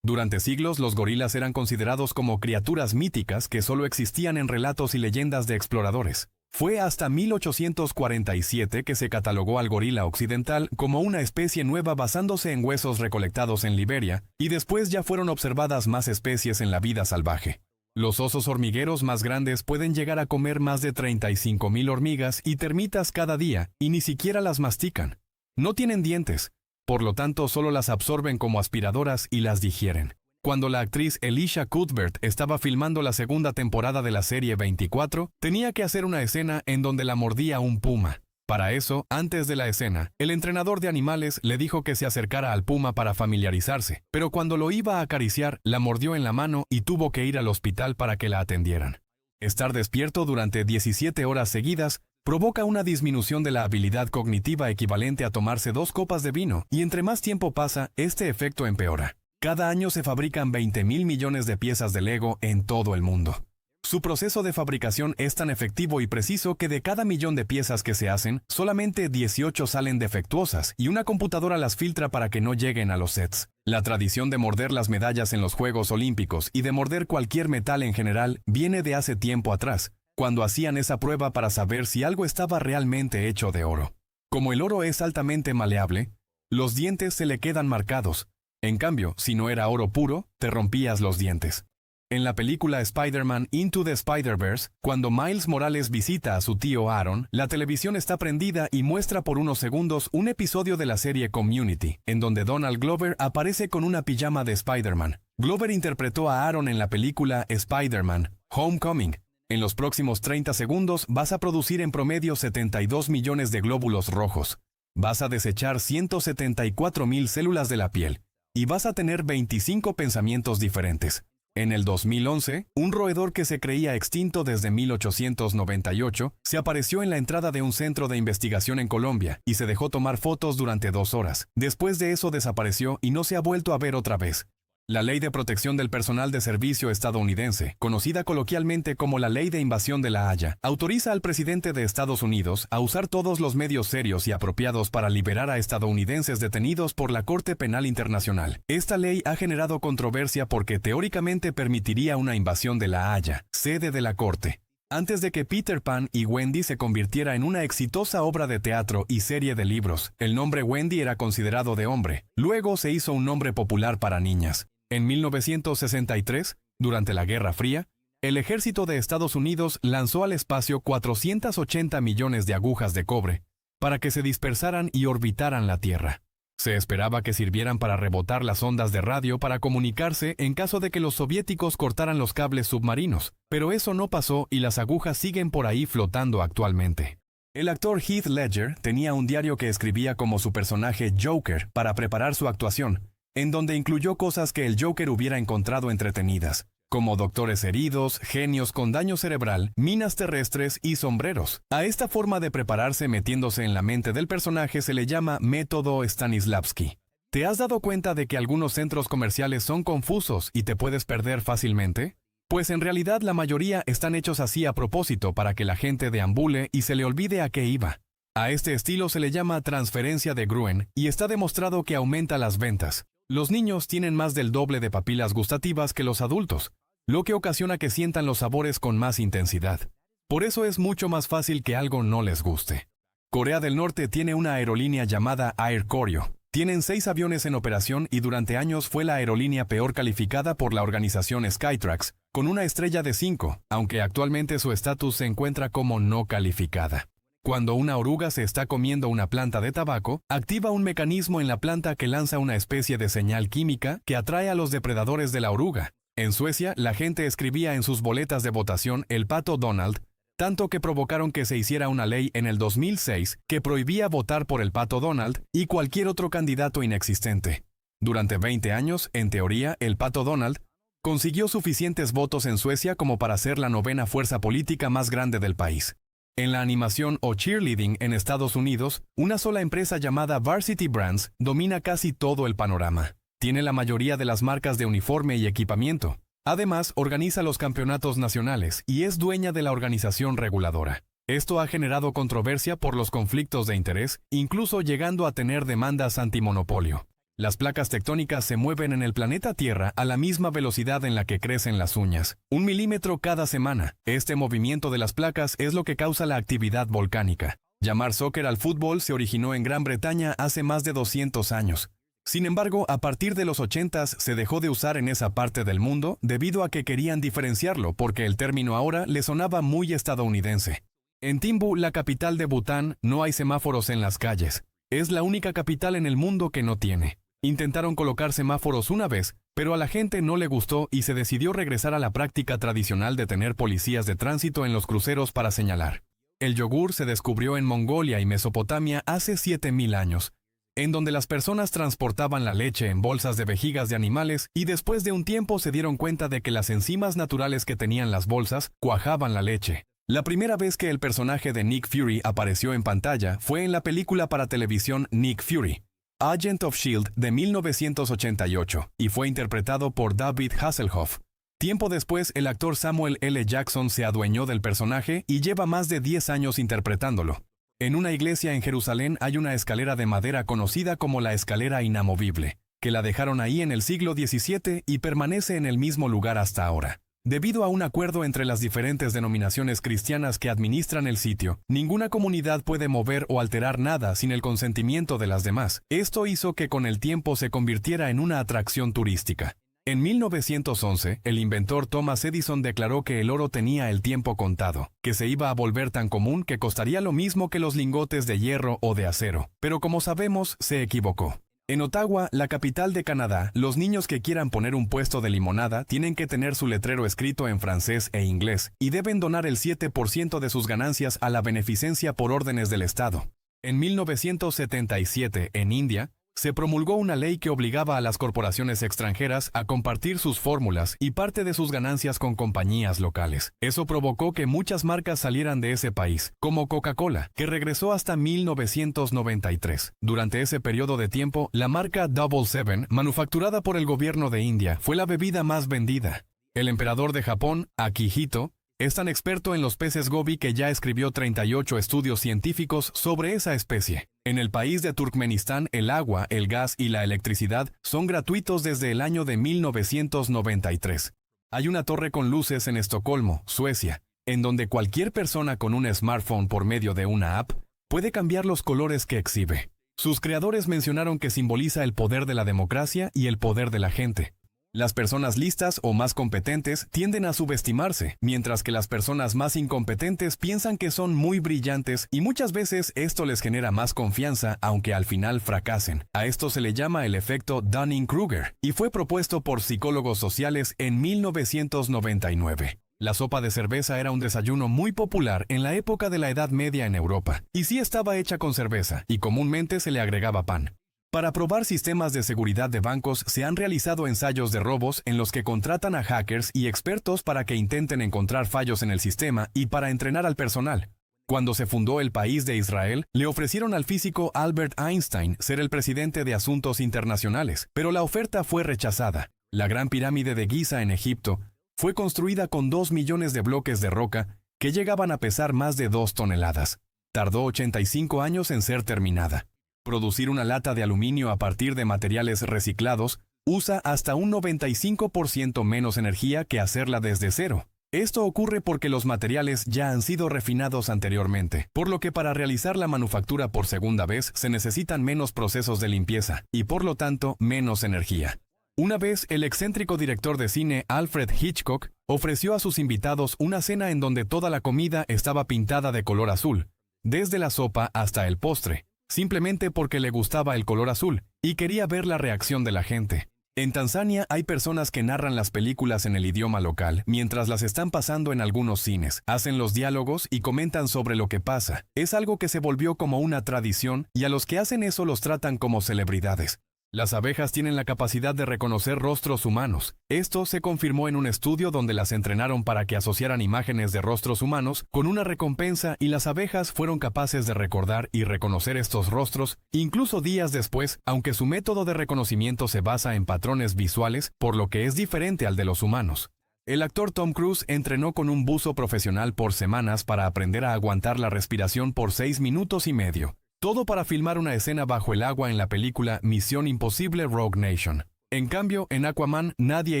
Durante siglos, los gorilas eran considerados como criaturas míticas que solo existían en relatos y leyendas de exploradores. Fue hasta 1847 que se catalogó al gorila occidental como una especie nueva basándose en huesos recolectados en Liberia, y después ya fueron observadas más especies en la vida salvaje. Los osos hormigueros más grandes pueden llegar a comer más de 35,000 hormigas y termitas cada día, y ni siquiera las mastican. No tienen dientes, por lo tanto solo las absorben como aspiradoras y las digieren. Cuando la actriz Elisha Cuthbert estaba filmando la segunda temporada de la serie 24, tenía que hacer una escena en donde la mordía un puma. Para eso, antes de la escena, el entrenador de animales le dijo que se acercara al puma para familiarizarse, pero cuando lo iba a acariciar, la mordió en la mano y tuvo que ir al hospital para que la atendieran. Estar despierto durante 17 horas seguidas provoca una disminución de la habilidad cognitiva equivalente a tomarse 2 copas de vino, y entre más tiempo pasa, este efecto empeora. Cada año se fabrican 20.000 millones de piezas de Lego en todo el mundo. Su proceso de fabricación es tan efectivo y preciso que de cada millón de piezas que se hacen, solamente 18 salen defectuosas y una computadora las filtra para que no lleguen a los sets. La tradición de morder las medallas en los Juegos Olímpicos y de morder cualquier metal en general viene de hace tiempo atrás, cuando hacían esa prueba para saber si algo estaba realmente hecho de oro. Como el oro es altamente maleable, los dientes se le quedan marcados. En cambio, si no era oro puro, te rompías los dientes. En la película Spider-Man Into the Spider-Verse, cuando Miles Morales visita a su tío Aaron, la televisión está prendida y muestra por unos segundos un episodio de la serie Community, en donde Donald Glover aparece con una pijama de Spider-Man. Glover interpretó a Aaron en la película Spider-Man Homecoming. En los próximos 30 segundos vas a producir en promedio 72 millones de glóbulos rojos. Vas a desechar 174.000 células de la piel. Y vas a tener 25 pensamientos diferentes. En el 2011, un roedor que se creía extinto desde 1898 se apareció en la entrada de un centro de investigación en Colombia y se dejó tomar fotos durante 2 horas. Después de eso desapareció y no se ha vuelto a ver otra vez. La Ley de Protección del Personal de Servicio estadounidense, conocida coloquialmente como la Ley de Invasión de la Haya, autoriza al presidente de Estados Unidos a usar todos los medios serios y apropiados para liberar a estadounidenses detenidos por la Corte Penal Internacional. Esta ley ha generado controversia porque teóricamente permitiría una invasión de la Haya, sede de la Corte. Antes de que Peter Pan y Wendy se convirtiera en una exitosa obra de teatro y serie de libros, el nombre Wendy era considerado de hombre. Luego se hizo un nombre popular para niñas. En 1963, durante la Guerra Fría, el ejército de Estados Unidos lanzó al espacio 480 millones de agujas de cobre para que se dispersaran y orbitaran la Tierra. Se esperaba que sirvieran para rebotar las ondas de radio para comunicarse en caso de que los soviéticos cortaran los cables submarinos, pero eso no pasó y las agujas siguen por ahí flotando actualmente. El actor Heath Ledger tenía un diario que escribía como su personaje Joker para preparar su actuación, en donde incluyó cosas que el Joker hubiera encontrado entretenidas, como doctores heridos, genios con daño cerebral, minas terrestres y sombreros. A esta forma de prepararse metiéndose en la mente del personaje se le llama método Stanislavski. ¿Te has dado cuenta de que algunos centros comerciales son confusos y te puedes perder fácilmente? Pues en realidad la mayoría están hechos así a propósito para que la gente deambule y se le olvide a qué iba. A este estilo se le llama transferencia de Gruen y está demostrado que aumenta las ventas. Los niños tienen más del doble de papilas gustativas que los adultos, lo que ocasiona que sientan los sabores con más intensidad. Por eso es mucho más fácil que algo no les guste. Corea del Norte tiene una aerolínea llamada Air Koryo. Tienen 6 aviones en operación y durante años fue la aerolínea peor calificada por la organización Skytrax, con una estrella de 5, aunque actualmente su estatus se encuentra como no calificada. Cuando una oruga se está comiendo una planta de tabaco, activa un mecanismo en la planta que lanza una especie de señal química que atrae a los depredadores de la oruga. En Suecia, la gente escribía en sus boletas de votación el pato Donald, tanto que provocaron que se hiciera una ley en el 2006 que prohibía votar por el pato Donald y cualquier otro candidato inexistente. Durante 20 años, en teoría, el pato Donald consiguió suficientes votos en Suecia como para ser la 9ª fuerza política más grande del país. En la animación o cheerleading en Estados Unidos, una sola empresa llamada Varsity Brands domina casi todo el panorama. Tiene la mayoría de las marcas de uniforme y equipamiento. Además, organiza los campeonatos nacionales y es dueña de la organización reguladora. Esto ha generado controversia por los conflictos de interés, incluso llegando a tener demandas antimonopolio. Las placas tectónicas se mueven en el planeta Tierra a la misma velocidad en la que crecen las uñas, 1 milímetro cada semana. Este movimiento de las placas es lo que causa la actividad volcánica. Llamar soccer al fútbol se originó en Gran Bretaña hace más de 200 años. Sin embargo, a partir de los 80s se dejó de usar en esa parte del mundo debido a que querían diferenciarlo porque el término ahora le sonaba muy estadounidense. En Thimphu, la capital de Bután, no hay semáforos en las calles. Es la única capital en el mundo que no tiene. Intentaron colocar semáforos una vez, Pero a la gente no le gustó y se decidió regresar a la práctica tradicional de tener policías de tránsito en los cruceros para señalar. El yogur se descubrió en Mongolia y Mesopotamia hace 7000 años, en donde las personas transportaban la leche en bolsas de vejigas de animales y después de un tiempo se dieron cuenta de que las enzimas naturales que tenían las bolsas cuajaban la leche. La primera vez que el personaje de Nick Fury apareció en pantalla fue en la película para televisión Nick Fury, Agent of S.H.I.E.L.D. de 1988, y fue interpretado por David Hasselhoff. Tiempo después, el actor Samuel L. Jackson se adueñó del personaje y lleva más de 10 años interpretándolo. En una iglesia en Jerusalén hay una escalera de madera conocida como la escalera inamovible, que la dejaron ahí en el siglo XVII y permanece en el mismo lugar hasta ahora. Debido a un acuerdo entre las diferentes denominaciones cristianas que administran el sitio, ninguna comunidad puede mover o alterar nada sin el consentimiento de las demás. Esto hizo que con el tiempo se convirtiera en una atracción turística. En 1911, el inventor Thomas Edison declaró que el oro tenía el tiempo contado, que se iba a volver tan común que costaría lo mismo que los lingotes de hierro o de acero. Pero como sabemos, se equivocó. En Ottawa, la capital de Canadá, los niños que quieran poner un puesto de limonada tienen que tener su letrero escrito en francés e inglés y deben donar el 7% de sus ganancias a la beneficencia por órdenes del Estado. En 1977, en India, se promulgó una ley que obligaba a las corporaciones extranjeras a compartir sus fórmulas y parte de sus ganancias con compañías locales. Eso provocó que muchas marcas salieran de ese país, como Coca-Cola, que regresó hasta 1993. Durante ese periodo de tiempo, la marca Double Seven, manufacturada por el gobierno de India, fue la bebida más vendida. El emperador de Japón, Akihito, es tan experto en los peces gobi que ya escribió 38 estudios científicos sobre esa especie. En el país de Turkmenistán, el agua, el gas y la electricidad son gratuitos desde el año de 1993. Hay una torre con luces en Estocolmo, Suecia, en donde cualquier persona con un smartphone por medio de una app puede cambiar los colores que exhibe. Sus creadores mencionaron que simboliza el poder de la democracia y el poder de la gente. Las personas listas o más competentes tienden a subestimarse, mientras que las personas más incompetentes piensan que son muy brillantes y muchas veces esto les genera más confianza, aunque al final fracasen. A esto se le llama el efecto Dunning-Kruger y fue propuesto por psicólogos sociales en 1999. La sopa de cerveza era un desayuno muy popular en la época de la Edad Media en Europa, y sí estaba hecha con cerveza, y comúnmente se le agregaba pan. Para probar sistemas de seguridad de bancos se han realizado ensayos de robos en los que contratan a hackers y expertos para que intenten encontrar fallos en el sistema y para entrenar al personal. Cuando se fundó el país de Israel, le ofrecieron al físico Albert Einstein ser el presidente de Asuntos Internacionales, pero la oferta fue rechazada. La Gran Pirámide de Giza en Egipto fue construida con 2 millones de bloques de roca que llegaban a pesar más de 2 toneladas. Tardó 85 años en ser terminada. Producir una lata de aluminio a partir de materiales reciclados usa hasta un 95% menos energía que hacerla desde cero. Esto ocurre porque los materiales ya han sido refinados anteriormente, por lo que para realizar la manufactura por segunda vez se necesitan menos procesos de limpieza y por lo tanto menos energía. Una vez, el excéntrico director de cine Alfred Hitchcock ofreció a sus invitados una cena en donde toda la comida estaba pintada de color azul, desde la sopa hasta el postre, simplemente porque le gustaba el color azul y quería ver la reacción de la gente. En Tanzania hay personas que narran las películas en el idioma local mientras las están pasando en algunos cines, hacen los diálogos y comentan sobre lo que pasa. Es algo que se volvió como una tradición y a los que hacen eso los tratan como celebridades. Las abejas tienen la capacidad de reconocer rostros humanos. Esto se confirmó en un estudio donde las entrenaron para que asociaran imágenes de rostros humanos con una recompensa y las abejas fueron capaces de recordar y reconocer estos rostros incluso días después, aunque su método de reconocimiento se basa en patrones visuales, por lo que es diferente al de los humanos. El actor Tom Cruise entrenó con un buzo profesional por semanas para aprender a aguantar la respiración por 6 minutos y medio. Todo para filmar una escena bajo el agua en la película Misión Imposible Rogue Nation. En cambio, en Aquaman nadie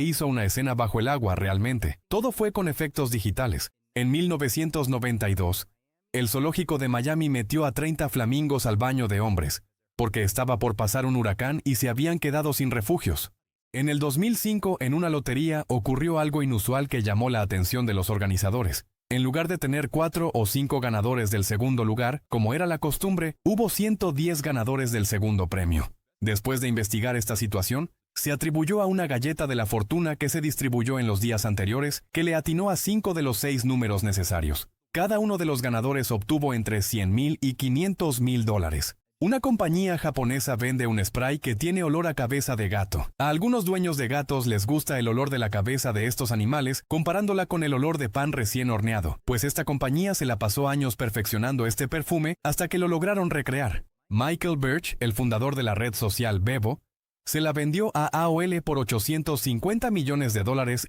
hizo una escena bajo el agua realmente. Todo fue con efectos digitales. En 1992, el zoológico de Miami metió a 30 flamingos al baño de hombres, porque estaba por pasar un huracán y se habían quedado sin refugios. En el 2005, en una lotería, ocurrió algo inusual que llamó la atención de los organizadores. En lugar de tener 4 o 5 ganadores del segundo lugar, como era la costumbre, hubo 110 ganadores del segundo premio. Después de investigar esta situación, Se atribuyó a una galleta de la fortuna que se distribuyó en los días anteriores, que le atinó a 5 de los 6 números necesarios. Cada uno de los ganadores obtuvo entre $100,000 y $500,000. Una compañía japonesa vende un spray que tiene olor a cabeza de gato. A algunos dueños de gatos les gusta el olor de la cabeza de estos animales, comparándola con el olor de pan recién horneado, pues esta compañía se la pasó años perfeccionando este perfume hasta que lo lograron recrear. Michael Birch, el fundador de la red social Bebo, se la vendió a AOL por $850 millones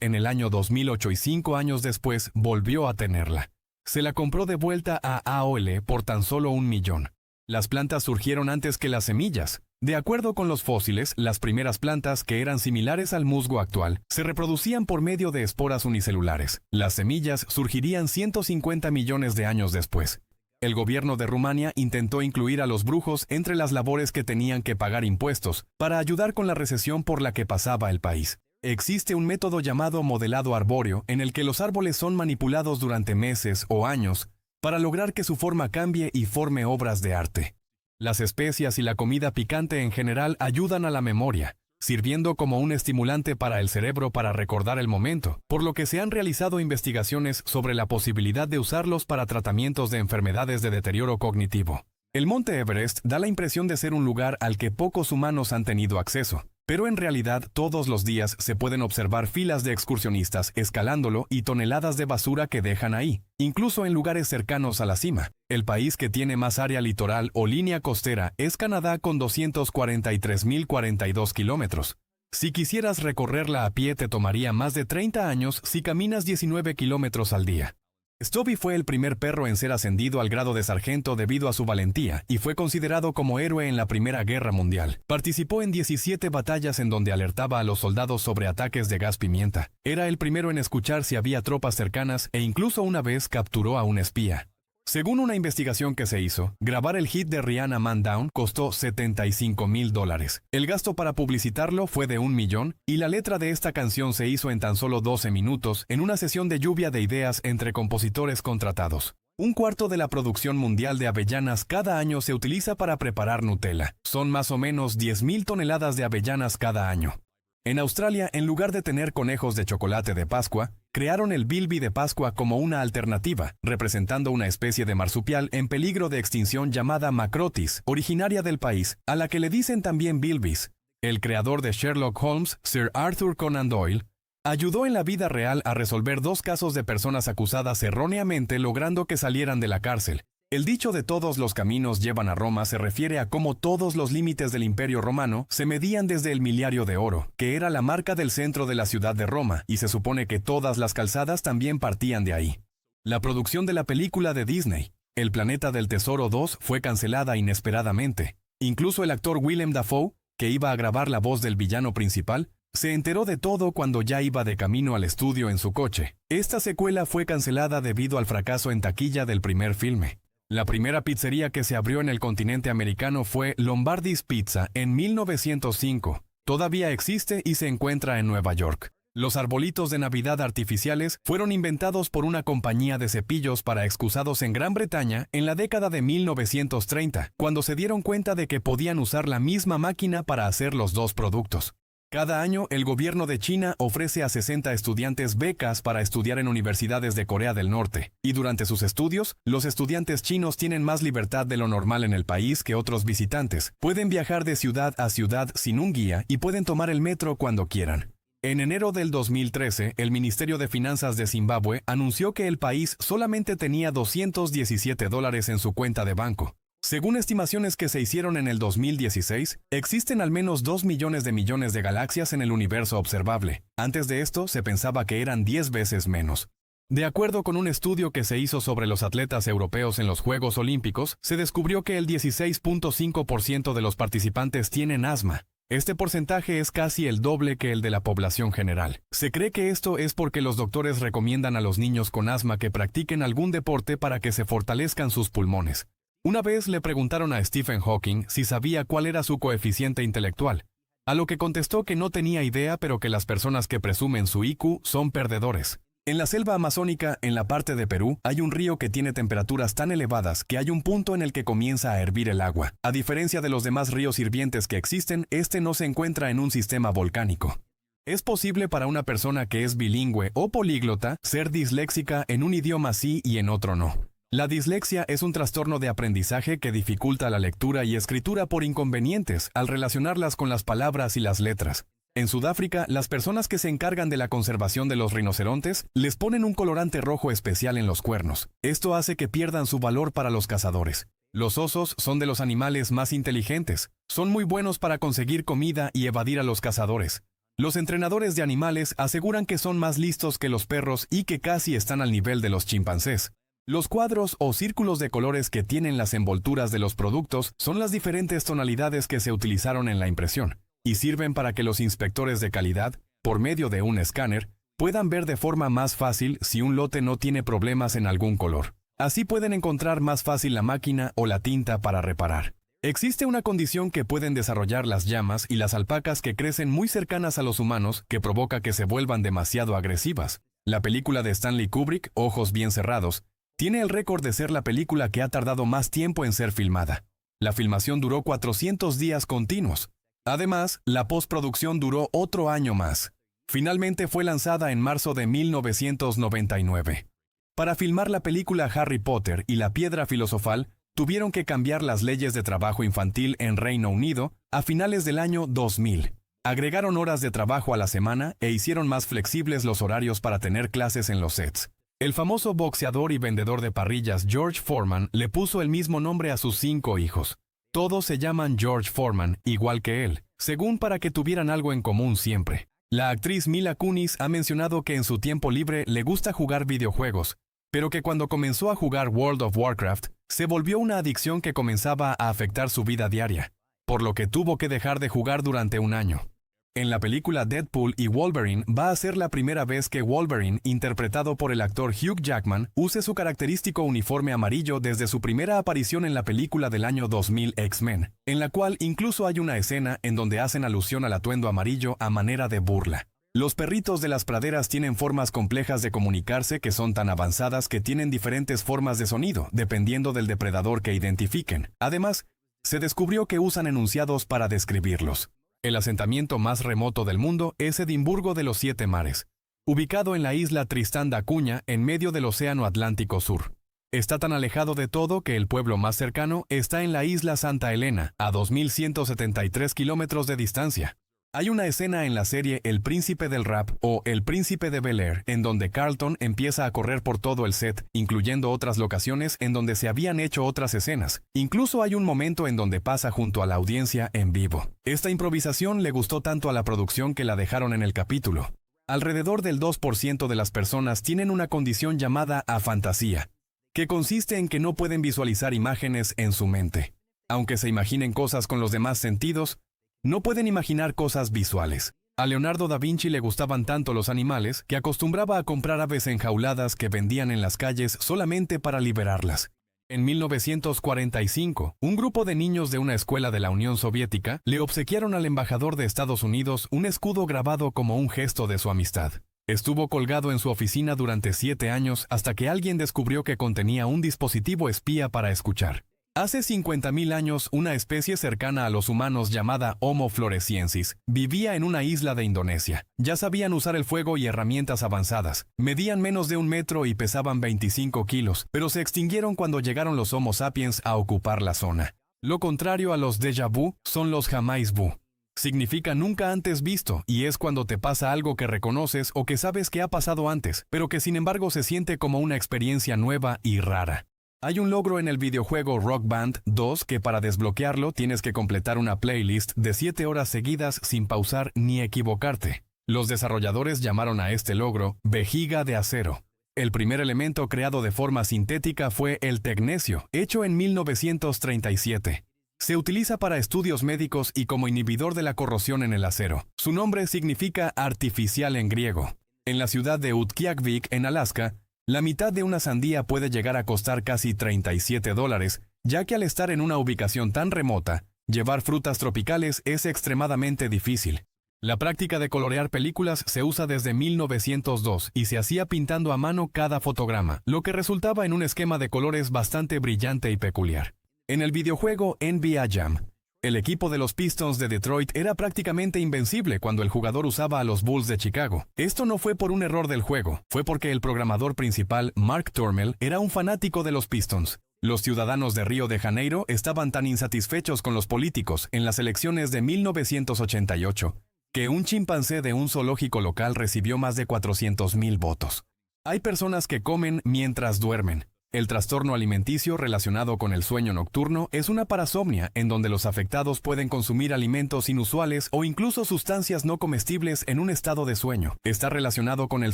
en el año 2008 y 5 años después volvió a tenerla. Se la compró de vuelta a AOL por tan solo $1 millón. Las plantas surgieron antes que las semillas. De acuerdo con los fósiles, las primeras plantas, que eran similares al musgo actual, se reproducían por medio de esporas unicelulares. Las semillas surgirían 150 millones de años después. El gobierno de Rumania intentó incluir a los brujos entre las labores que tenían que pagar impuestos, para ayudar con la recesión por la que pasaba el país. Existe un método llamado modelado arbóreo, en el que los árboles son manipulados durante meses o años, para lograr que su forma cambie y forme obras de arte. Las especias y la comida picante en general ayudan a la memoria, sirviendo como un estimulante para el cerebro para recordar el momento, por lo que se han realizado investigaciones sobre la posibilidad de usarlos para tratamientos de enfermedades de deterioro cognitivo. El Monte Everest da la impresión de ser un lugar al que pocos humanos han tenido acceso, pero en realidad todos los días se pueden observar filas de excursionistas escalándolo y toneladas de basura que dejan ahí, incluso en lugares cercanos a la cima. El país que tiene más área litoral o línea costera es Canadá con 243.042 kilómetros. Si quisieras recorrerla a pie te tomaría más de 30 años si caminas 19 kilómetros al día. Stubby fue el primer perro en ser ascendido al grado de sargento debido a su valentía y fue considerado como héroe en la Primera Guerra Mundial. Participó en 17 batallas en donde alertaba a los soldados sobre ataques de gas pimienta. Era el primero en escuchar si había tropas cercanas e incluso una vez capturó a un espía. Según una investigación que se hizo, grabar el hit de Rihanna Man Down costó $75,000. El gasto para publicitarlo fue de $1 millón y la letra de esta canción se hizo en tan solo 12 minutos en una sesión de lluvia de ideas entre compositores contratados. Un cuarto de la producción mundial de avellanas cada año se utiliza para preparar Nutella. Son más o menos 10,000 toneladas de avellanas cada año. En Australia, en lugar de tener conejos de chocolate de Pascua, crearon el bilby de Pascua como una alternativa, representando una especie de marsupial en peligro de extinción llamada Macrotis, originaria del país, a la que le dicen también bilbis. El creador de Sherlock Holmes, Sir Arthur Conan Doyle, ayudó en la vida real a resolver 2 casos de personas acusadas erróneamente logrando que salieran de la cárcel. El dicho de todos los caminos llevan a Roma se refiere a cómo todos los límites del Imperio Romano se medían desde el miliario de oro, que era la marca del centro de la ciudad de Roma, y se supone que todas las calzadas también partían de ahí. La producción de la película de Disney, El Planeta del Tesoro 2, fue cancelada inesperadamente. Incluso el actor Willem Dafoe, que iba a grabar la voz del villano principal, se enteró de todo cuando ya iba de camino al estudio en su coche. Esta secuela fue cancelada debido al fracaso en taquilla del primer filme. La primera pizzería que se abrió en el continente americano fue Lombardi's Pizza en 1905. Todavía existe y se encuentra en Nueva York. Los arbolitos de Navidad artificiales fueron inventados por una compañía de cepillos para excusados en Gran Bretaña en la década de 1930, cuando se dieron cuenta de que podían usar la misma máquina para hacer los dos productos. Cada año, el gobierno de China ofrece a 60 estudiantes becas para estudiar en universidades de Corea del Norte, y durante sus estudios, los estudiantes chinos tienen más libertad de lo normal en el país que otros visitantes. Pueden viajar de ciudad a ciudad sin un guía y pueden tomar el metro cuando quieran. En enero del 2013, el Ministerio de Finanzas de Zimbabue anunció que el país solamente tenía $217 en su cuenta de banco. Según estimaciones que se hicieron en el 2016, existen al menos 2 millones de galaxias en el universo observable. Antes de esto, se pensaba que eran 10 veces menos. De acuerdo con un estudio que se hizo sobre los atletas europeos en los Juegos Olímpicos, se descubrió que el 16.5% de los participantes tienen asma. Este porcentaje es casi el doble que el de la población general. Se cree que esto es porque los doctores recomiendan a los niños con asma que practiquen algún deporte para que se fortalezcan sus pulmones. Una vez le preguntaron a Stephen Hawking si sabía cuál era su coeficiente intelectual, a lo que contestó que no tenía idea, pero que las personas que presumen su IQ son perdedores. En la selva amazónica, en la parte de Perú, hay un río que tiene temperaturas tan elevadas que hay un punto en el que comienza a hervir el agua. A diferencia de los demás ríos hirvientes que existen, este no se encuentra en un sistema volcánico. Es posible para una persona que es bilingüe o políglota ser disléxica en un idioma sí y en otro no. La dislexia es un trastorno de aprendizaje que dificulta la lectura y escritura por inconvenientes al relacionarlas con las palabras y las letras. En Sudáfrica, las personas que se encargan de la conservación de los rinocerontes les ponen un colorante rojo especial en los cuernos. Esto hace que pierdan su valor para los cazadores. Los osos son de los animales más inteligentes. Son muy buenos para conseguir comida y evadir a los cazadores. Los entrenadores de animales aseguran que son más listos que los perros y que casi están al nivel de los chimpancés. Los cuadros o círculos de colores que tienen las envolturas de los productos son las diferentes tonalidades que se utilizaron en la impresión, y sirven para que los inspectores de calidad, por medio de un escáner, puedan ver de forma más fácil si un lote no tiene problemas en algún color. Así pueden encontrar más fácil la máquina o la tinta para reparar. Existe una condición que pueden desarrollar las llamas y las alpacas que crecen muy cercanas a los humanos que provoca que se vuelvan demasiado agresivas. La película de Stanley Kubrick, Ojos bien cerrados, tiene el récord de ser la película que ha tardado más tiempo en ser filmada. La filmación duró 400 días continuos. Además, la postproducción duró otro año más. Finalmente fue lanzada en marzo de 1999. Para filmar la película Harry Potter y la Piedra Filosofal, tuvieron que cambiar las leyes de trabajo infantil en Reino Unido a finales del año 2000. Agregaron horas de trabajo a la semana e hicieron más flexibles los horarios para tener clases en los sets. El famoso boxeador y vendedor de parrillas George Foreman le puso el mismo nombre a sus 5 hijos. Todos se llaman George Foreman, igual que él, según para que tuvieran algo en común siempre. La actriz Mila Kunis ha mencionado que en su tiempo libre le gusta jugar videojuegos, pero que cuando comenzó a jugar World of Warcraft, se volvió una adicción que comenzaba a afectar su vida diaria, por lo que tuvo que dejar de jugar durante un año. En la película Deadpool y Wolverine va a ser la primera vez que Wolverine, interpretado por el actor Hugh Jackman, use su característico uniforme amarillo desde su primera aparición en la película del año 2000 X-Men, en la cual incluso hay una escena en donde hacen alusión al atuendo amarillo a manera de burla. Los perritos de las praderas tienen formas complejas de comunicarse que son tan avanzadas que tienen diferentes formas de sonido, dependiendo del depredador que identifiquen. Además, se descubrió que usan enunciados para describirlos. El asentamiento más remoto del mundo es Edimburgo de los 7 mares, ubicado en la isla Tristán da Cunha en medio del Océano Atlántico Sur. Está tan alejado de todo que el pueblo más cercano está en la isla Santa Elena, a 2.173 kilómetros de distancia. Hay una escena en la serie El Príncipe del Rap o El Príncipe de Bel-Air en donde Carlton empieza a correr por todo el set, incluyendo otras locaciones en donde se habían hecho otras escenas. Incluso hay un momento en donde pasa junto a la audiencia en vivo. Esta improvisación le gustó tanto a la producción que la dejaron en el capítulo. Alrededor del 2% de las personas tienen una condición llamada afantasía, que consiste en que no pueden visualizar imágenes en su mente. Aunque se imaginen cosas con los demás sentidos, no pueden imaginar cosas visuales. A Leonardo da Vinci le gustaban tanto los animales que acostumbraba a comprar aves enjauladas que vendían en las calles solamente para liberarlas. En 1945, un grupo de niños de una escuela de la Unión Soviética le obsequiaron al embajador de Estados Unidos un escudo grabado como un gesto de su amistad. Estuvo colgado en su oficina durante 7 años hasta que alguien descubrió que contenía un dispositivo espía para escuchar. Hace 50.000 años, una especie cercana a los humanos llamada Homo floresiensis vivía en una isla de Indonesia. Ya sabían usar el fuego y herramientas avanzadas. Medían menos de 1 metro y pesaban 25 kilos, pero se extinguieron cuando llegaron los Homo sapiens a ocupar la zona. Lo contrario a los déjà vu son los jamais vu. Significa nunca antes visto, y es cuando te pasa algo que reconoces o que sabes que ha pasado antes, pero que sin embargo se siente como una experiencia nueva y rara. Hay un logro en el videojuego Rock Band 2 que para desbloquearlo tienes que completar una playlist de 7 horas seguidas sin pausar ni equivocarte. Los desarrolladores llamaron a este logro vejiga de acero. El primer elemento creado de forma sintética fue el tecnecio, hecho en 1937. Se utiliza para estudios médicos y como inhibidor de la corrosión en el acero. Su nombre significa artificial en griego. En la ciudad de Utqiagvik, en Alaska, la mitad de una sandía puede llegar a costar casi $37, ya que al estar en una ubicación tan remota, llevar frutas tropicales es extremadamente difícil. La práctica de colorear películas se usa desde 1902 y se hacía pintando a mano cada fotograma, lo que resultaba en un esquema de colores bastante brillante y peculiar. En el videojuego NBA Jam, el equipo de los Pistons de Detroit era prácticamente invencible cuando el jugador usaba a los Bulls de Chicago. Esto no fue por un error del juego, fue porque el programador principal, Mark Turmel, era un fanático de los Pistons. Los ciudadanos de Río de Janeiro estaban tan insatisfechos con los políticos en las elecciones de 1988, que un chimpancé de un zoológico local recibió más de 400,000 votos. Hay personas que comen mientras duermen. El trastorno alimenticio relacionado con el sueño nocturno es una parasomnia en donde los afectados pueden consumir alimentos inusuales o incluso sustancias no comestibles en un estado de sueño. Está relacionado con el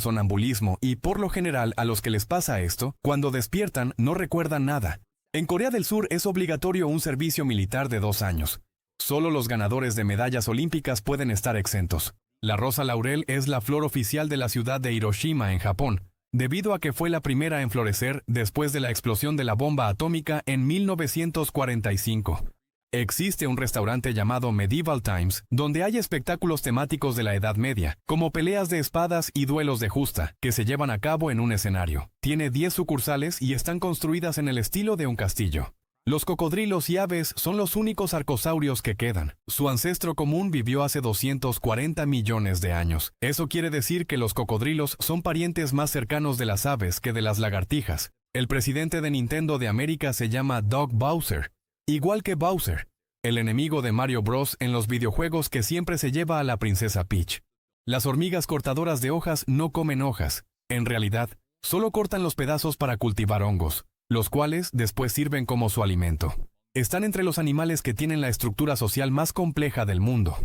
sonambulismo y, por lo general, a los que les pasa esto, cuando despiertan no recuerdan nada. En Corea del Sur es obligatorio un servicio militar de 2 años. Solo los ganadores de medallas olímpicas pueden estar exentos. La rosa laurel es la flor oficial de la ciudad de Hiroshima, en Japón, debido a que fue la primera en florecer después de la explosión de la bomba atómica en 1945. Existe un restaurante llamado Medieval Times, donde hay espectáculos temáticos de la Edad Media, como peleas de espadas y duelos de justa, que se llevan a cabo en un escenario. Tiene 10 sucursales y están construidas en el estilo de un castillo. Los cocodrilos y aves son los únicos arcosaurios que quedan. Su ancestro común vivió hace 240 millones de años. Eso quiere decir que los cocodrilos son parientes más cercanos de las aves que de las lagartijas. El presidente de Nintendo de América se llama Doug Bowser, igual que Bowser, el enemigo de Mario Bros. En los videojuegos que siempre se lleva a la princesa Peach. Las hormigas cortadoras de hojas no comen hojas. En realidad, solo cortan los pedazos para cultivar hongos, los cuales después sirven como su alimento. Están entre los animales que tienen la estructura social más compleja del mundo.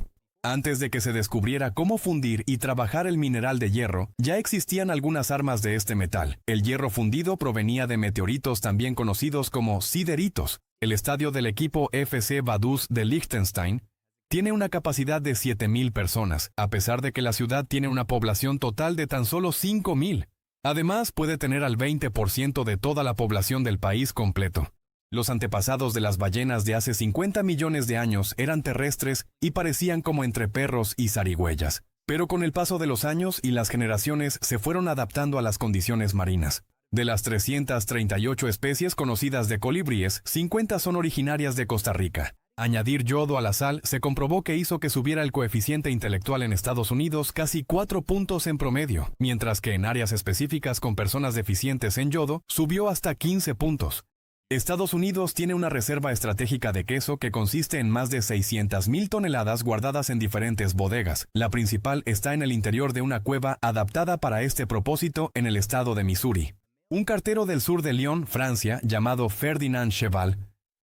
Antes de que se descubriera cómo fundir y trabajar el mineral de hierro, ya existían algunas armas de este metal. El hierro fundido provenía de meteoritos también conocidos como sideritos. El estadio del equipo FC Vaduz de Liechtenstein tiene una capacidad de 7,000 personas, a pesar de que la ciudad tiene una población total de tan solo 5,000. Además, puede tener al 20% de toda la población del país completo. Los antepasados de las ballenas de hace 50 millones de años eran terrestres y parecían como entre perros y zarigüeyas. Pero con el paso de los años y las generaciones se fueron adaptando a las condiciones marinas. De las 338 especies conocidas de colibríes, 50 son originarias de Costa Rica. Añadir yodo a la sal se comprobó que hizo que subiera el coeficiente intelectual en Estados Unidos casi 4 puntos en promedio, mientras que en áreas específicas con personas deficientes en yodo subió hasta 15 puntos. Estados Unidos tiene una reserva estratégica de queso que consiste en más de 600,000 toneladas guardadas en diferentes bodegas. La principal está en el interior de una cueva adaptada para este propósito en el estado de Missouri. Un cartero del sur de Lyon, Francia, llamado Ferdinand Cheval,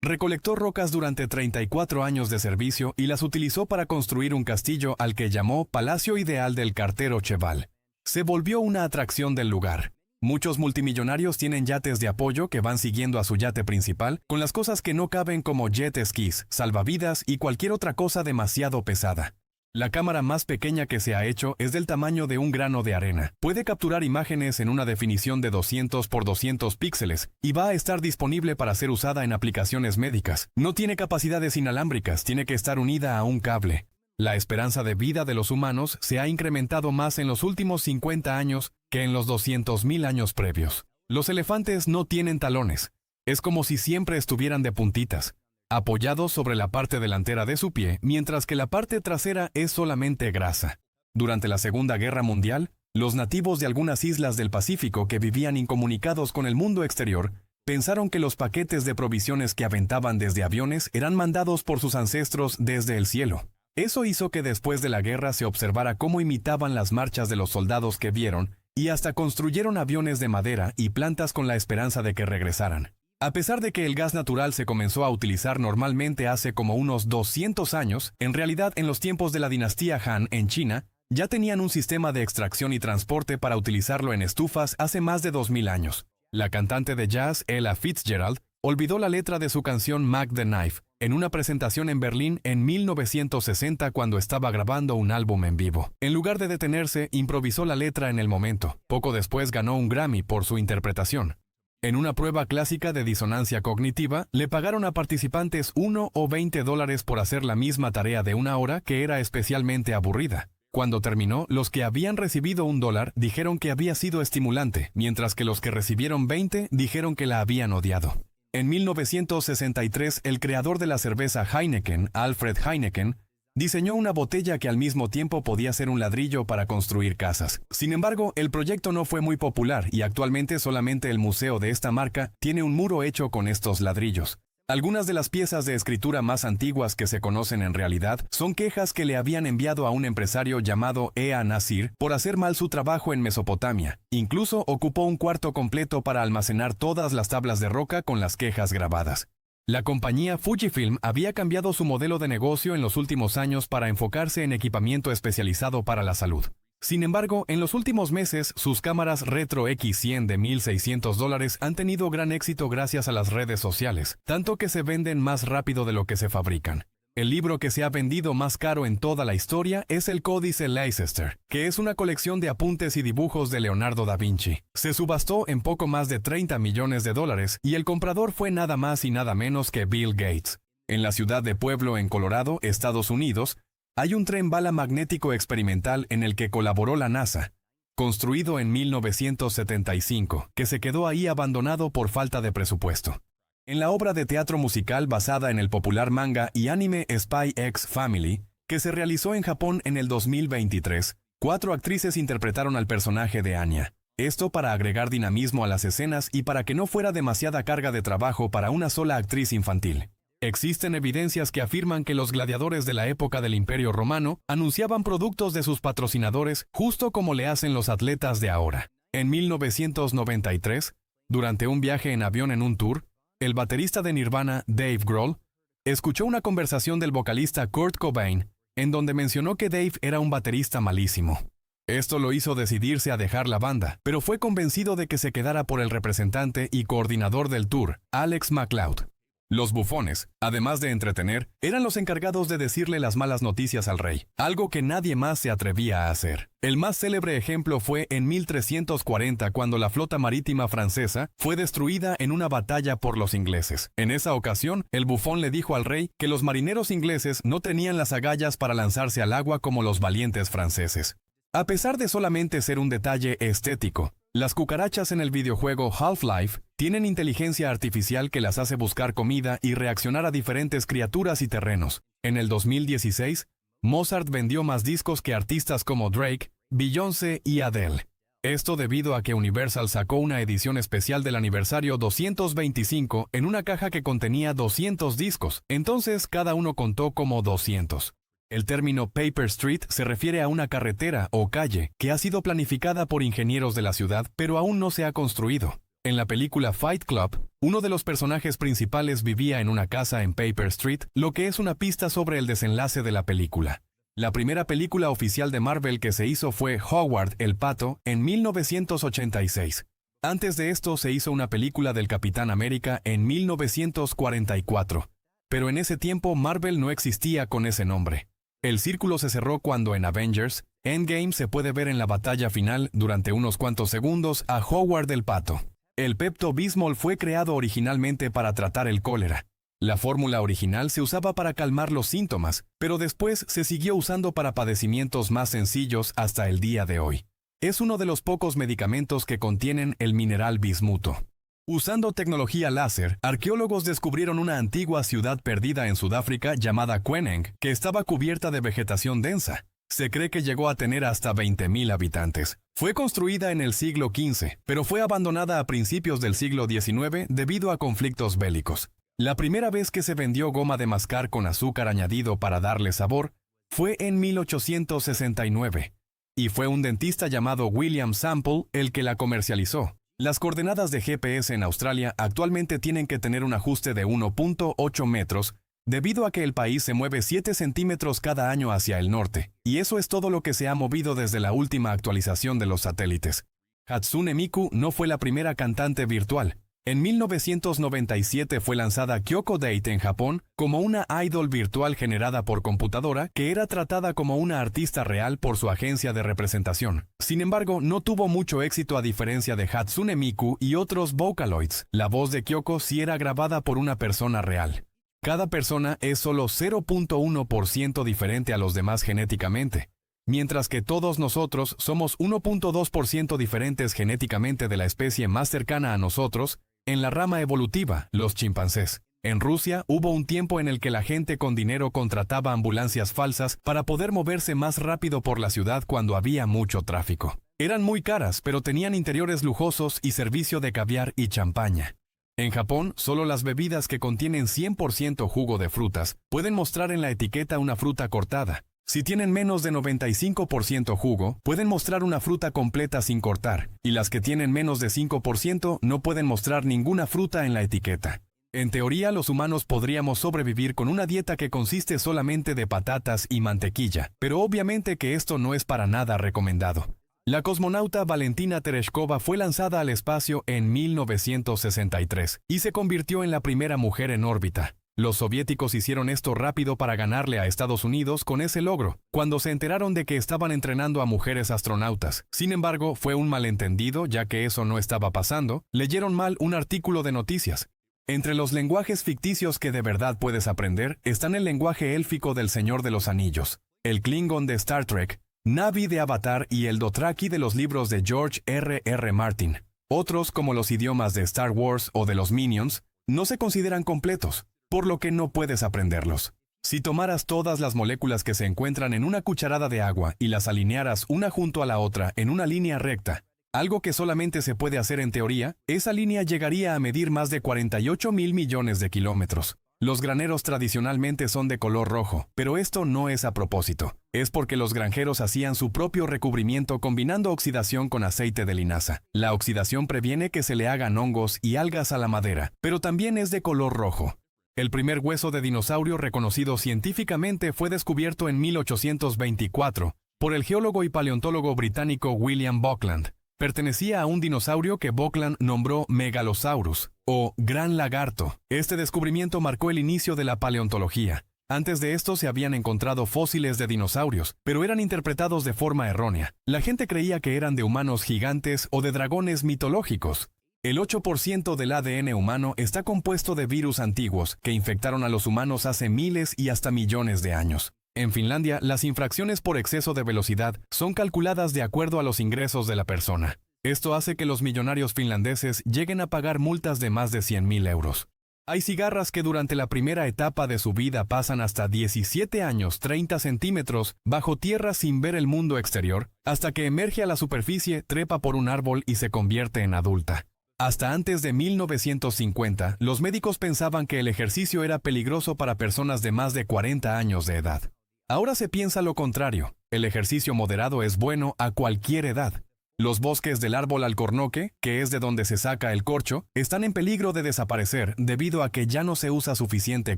recolectó rocas durante 34 años de servicio y las utilizó para construir un castillo al que llamó Palacio Ideal del Cartero Cheval. Se volvió una atracción del lugar. Muchos multimillonarios tienen yates de apoyo que van siguiendo a su yate principal con las cosas que no caben como jet skis, salvavidas y cualquier otra cosa demasiado pesada. La cámara más pequeña que se ha hecho es del tamaño de un grano de arena. Puede capturar imágenes en una definición de 200 por 200 píxeles y va a estar disponible para ser usada en aplicaciones médicas. No tiene capacidades inalámbricas, tiene que estar unida a un cable. La esperanza de vida de los humanos se ha incrementado más en los últimos 50 años que en los 200,000 años previos. Los elefantes no tienen talones. Es como si siempre estuvieran de puntitas, apoyados sobre la parte delantera de su pie, mientras que la parte trasera es solamente grasa. Durante la Segunda Guerra Mundial, los nativos de algunas islas del Pacífico que vivían incomunicados con el mundo exterior pensaron que los paquetes de provisiones que aventaban desde aviones eran mandados por sus ancestros desde el cielo. Eso hizo que después de la guerra se observara cómo imitaban las marchas de los soldados que vieron y hasta construyeron aviones de madera y plantas con la esperanza de que regresaran. A pesar de que el gas natural se comenzó a utilizar normalmente hace como unos 200 años, en realidad en los tiempos de la dinastía Han en China, ya tenían un sistema de extracción y transporte para utilizarlo en estufas hace más de 2000 años. La cantante de jazz Ella Fitzgerald olvidó la letra de su canción Mac the Knife en una presentación en Berlín en 1960 cuando estaba grabando un álbum en vivo. En lugar de detenerse, improvisó la letra en el momento. Poco después ganó un Grammy por su interpretación. En una prueba clásica de disonancia cognitiva, le pagaron a participantes $1 o $20 por hacer la misma tarea de 1 hora que era especialmente aburrida. Cuando terminó, los que habían recibido $1 dijeron que había sido estimulante, mientras que los que recibieron 20 dijeron que la habían odiado. En 1963, el creador de la cerveza Heineken, Alfred Heineken, diseñó una botella que al mismo tiempo podía ser un ladrillo para construir casas. Sin embargo, el proyecto no fue muy popular y actualmente solamente el museo de esta marca tiene un muro hecho con estos ladrillos. Algunas de las piezas de escritura más antiguas que se conocen en realidad son quejas que le habían enviado a un empresario llamado Ea Nasir por hacer mal su trabajo en Mesopotamia. Incluso ocupó un cuarto completo para almacenar todas las tablas de roca con las quejas grabadas. La compañía Fujifilm había cambiado su modelo de negocio en los últimos años para enfocarse en equipamiento especializado para la salud. Sin embargo, en los últimos meses, sus cámaras Retro X100 de $1,600 han tenido gran éxito gracias a las redes sociales, tanto que se venden más rápido de lo que se fabrican. El libro que se ha vendido más caro en toda la historia es el Códice Leicester, que es una colección de apuntes y dibujos de Leonardo da Vinci. Se subastó en poco más de $30 millones y el comprador fue nada más y nada menos que Bill Gates. En la ciudad de Pueblo, en Colorado, Estados Unidos, hay un tren bala magnético experimental en el que colaboró la NASA, construido en 1975, que se quedó ahí abandonado por falta de presupuesto. En la obra de teatro musical basada en el popular manga y anime Spy X Family, que se realizó en Japón en el 2023, 4 actrices interpretaron al personaje de Anya. Esto para agregar dinamismo a las escenas y para que no fuera demasiada carga de trabajo para una sola actriz infantil. Existen evidencias que afirman que los gladiadores de la época del Imperio Romano anunciaban productos de sus patrocinadores justo como le hacen los atletas de ahora. En 1993, durante un viaje en avión en un tour, el baterista de Nirvana, Dave Grohl, escuchó una conversación del vocalista Kurt Cobain, en donde mencionó que Dave era un baterista malísimo. Esto lo hizo decidirse a dejar la banda, pero fue convencido de que se quedara por el representante y coordinador del tour, Alex McLeod. Los bufones, además de entretener, eran los encargados de decirle las malas noticias al rey, algo que nadie más se atrevía a hacer. El más célebre ejemplo fue en 1340 cuando la flota marítima francesa fue destruida en una batalla por los ingleses. En esa ocasión, el bufón le dijo al rey que los marineros ingleses no tenían las agallas para lanzarse al agua como los valientes franceses. A pesar de solamente ser un detalle estético, las cucarachas en el videojuego Half-Life tienen inteligencia artificial que las hace buscar comida y reaccionar a diferentes criaturas y terrenos. En el 2016, Mozart vendió más discos que artistas como Drake, Beyoncé y Adele. Esto debido a que Universal sacó una edición especial del aniversario 225 en una caja que contenía 200 discos, entonces cada uno contó como 200. El término Paper Street se refiere a una carretera o calle que ha sido planificada por ingenieros de la ciudad, pero aún no se ha construido. En la película Fight Club, uno de los personajes principales vivía en una casa en Paper Street, lo que es una pista sobre el desenlace de la película. La primera película oficial de Marvel que se hizo fue Howard el Pato en 1986. Antes de esto se hizo una película del Capitán América en 1944, pero en ese tiempo Marvel no existía con ese nombre. El círculo se cerró cuando en Avengers Endgame se puede ver en la batalla final durante unos cuantos segundos a Howard el Pato. El Pepto-Bismol fue creado originalmente para tratar el cólera. La fórmula original se usaba para calmar los síntomas, pero después se siguió usando para padecimientos más sencillos hasta el día de hoy. Es uno de los pocos medicamentos que contienen el mineral bismuto. Usando tecnología láser, arqueólogos descubrieron una antigua ciudad perdida en Sudáfrica llamada Kweneng, que estaba cubierta de vegetación densa. Se cree que llegó a tener hasta 20,000 habitantes. Fue construida en el siglo XV, pero fue abandonada a principios del siglo XIX debido a conflictos bélicos. La primera vez que se vendió goma de mascar con azúcar añadido para darle sabor fue en 1869, y fue un dentista llamado William Sample el que la comercializó. Las coordenadas de GPS en Australia actualmente tienen que tener un ajuste de 1.8 metros debido a que el país se mueve 7 centímetros cada año hacia el norte, y eso es todo lo que se ha movido desde la última actualización de los satélites. Hatsune Miku no fue la primera cantante virtual. En 1997 fue lanzada Kyoko Date en Japón como una idol virtual generada por computadora que era tratada como una artista real por su agencia de representación. Sin embargo, no tuvo mucho éxito a diferencia de Hatsune Miku y otros Vocaloids. La voz de Kyoko sí era grabada por una persona real. Cada persona es solo 0.1% diferente a los demás genéticamente. Mientras que todos nosotros somos 1.2% diferentes genéticamente de la especie más cercana a nosotros, en la rama evolutiva, los chimpancés. En Rusia hubo un tiempo en el que la gente con dinero contrataba ambulancias falsas para poder moverse más rápido por la ciudad cuando había mucho tráfico. Eran muy caras, pero tenían interiores lujosos y servicio de caviar y champaña. En Japón, solo las bebidas que contienen 100% jugo de frutas pueden mostrar en la etiqueta una fruta cortada. Si tienen menos de 95% jugo, pueden mostrar una fruta completa sin cortar, y las que tienen menos de 5% no pueden mostrar ninguna fruta en la etiqueta. En teoría, los humanos podríamos sobrevivir con una dieta que consiste solamente de patatas y mantequilla, pero obviamente que esto no es para nada recomendado. La cosmonauta Valentina Tereshkova fue lanzada al espacio en 1963 y se convirtió en la primera mujer en órbita. Los soviéticos hicieron esto rápido para ganarle a Estados Unidos con ese logro, cuando se enteraron de que estaban entrenando a mujeres astronautas. Sin embargo, fue un malentendido, ya que eso no estaba pasando. Leyeron mal un artículo de noticias. Entre los lenguajes ficticios que de verdad puedes aprender están el lenguaje élfico del Señor de los Anillos, el Klingon de Star Trek, Na'vi de Avatar y el Dothraki de los libros de George R.R. Martin. Otros, como los idiomas de Star Wars o de los Minions, no se consideran completos, por lo que no puedes aprenderlos. Si tomaras todas las moléculas que se encuentran en una cucharada de agua y las alinearas una junto a la otra en una línea recta, algo que solamente se puede hacer en teoría, esa línea llegaría a medir más de 48.000 millones de kilómetros. Los graneros tradicionalmente son de color rojo, pero esto no es a propósito. Es porque los granjeros hacían su propio recubrimiento combinando oxidación con aceite de linaza. La oxidación previene que se le hagan hongos y algas a la madera, pero también es de color rojo. El primer hueso de dinosaurio reconocido científicamente fue descubierto en 1824 por el geólogo y paleontólogo británico William Buckland. Pertenecía a un dinosaurio que Buckland nombró Megalosaurus, o Gran Lagarto. Este descubrimiento marcó el inicio de la paleontología. Antes de esto se habían encontrado fósiles de dinosaurios, pero eran interpretados de forma errónea. La gente creía que eran de humanos gigantes o de dragones mitológicos. El 8% del ADN humano está compuesto de virus antiguos que infectaron a los humanos hace miles y hasta millones de años. En Finlandia, las infracciones por exceso de velocidad son calculadas de acuerdo a los ingresos de la persona. Esto hace que los millonarios finlandeses lleguen a pagar multas de más de 100.000 euros. Hay cigarras que durante la primera etapa de su vida pasan hasta 17 años, 30 centímetros, bajo tierra sin ver el mundo exterior, hasta que emerge a la superficie, trepa por un árbol y se convierte en adulta. Hasta antes de 1950, los médicos pensaban que el ejercicio era peligroso para personas de más de 40 años de edad. Ahora se piensa lo contrario. El ejercicio moderado es bueno a cualquier edad. Los bosques del árbol alcornoque, que es de donde se saca el corcho, están en peligro de desaparecer debido a que ya no se usa suficiente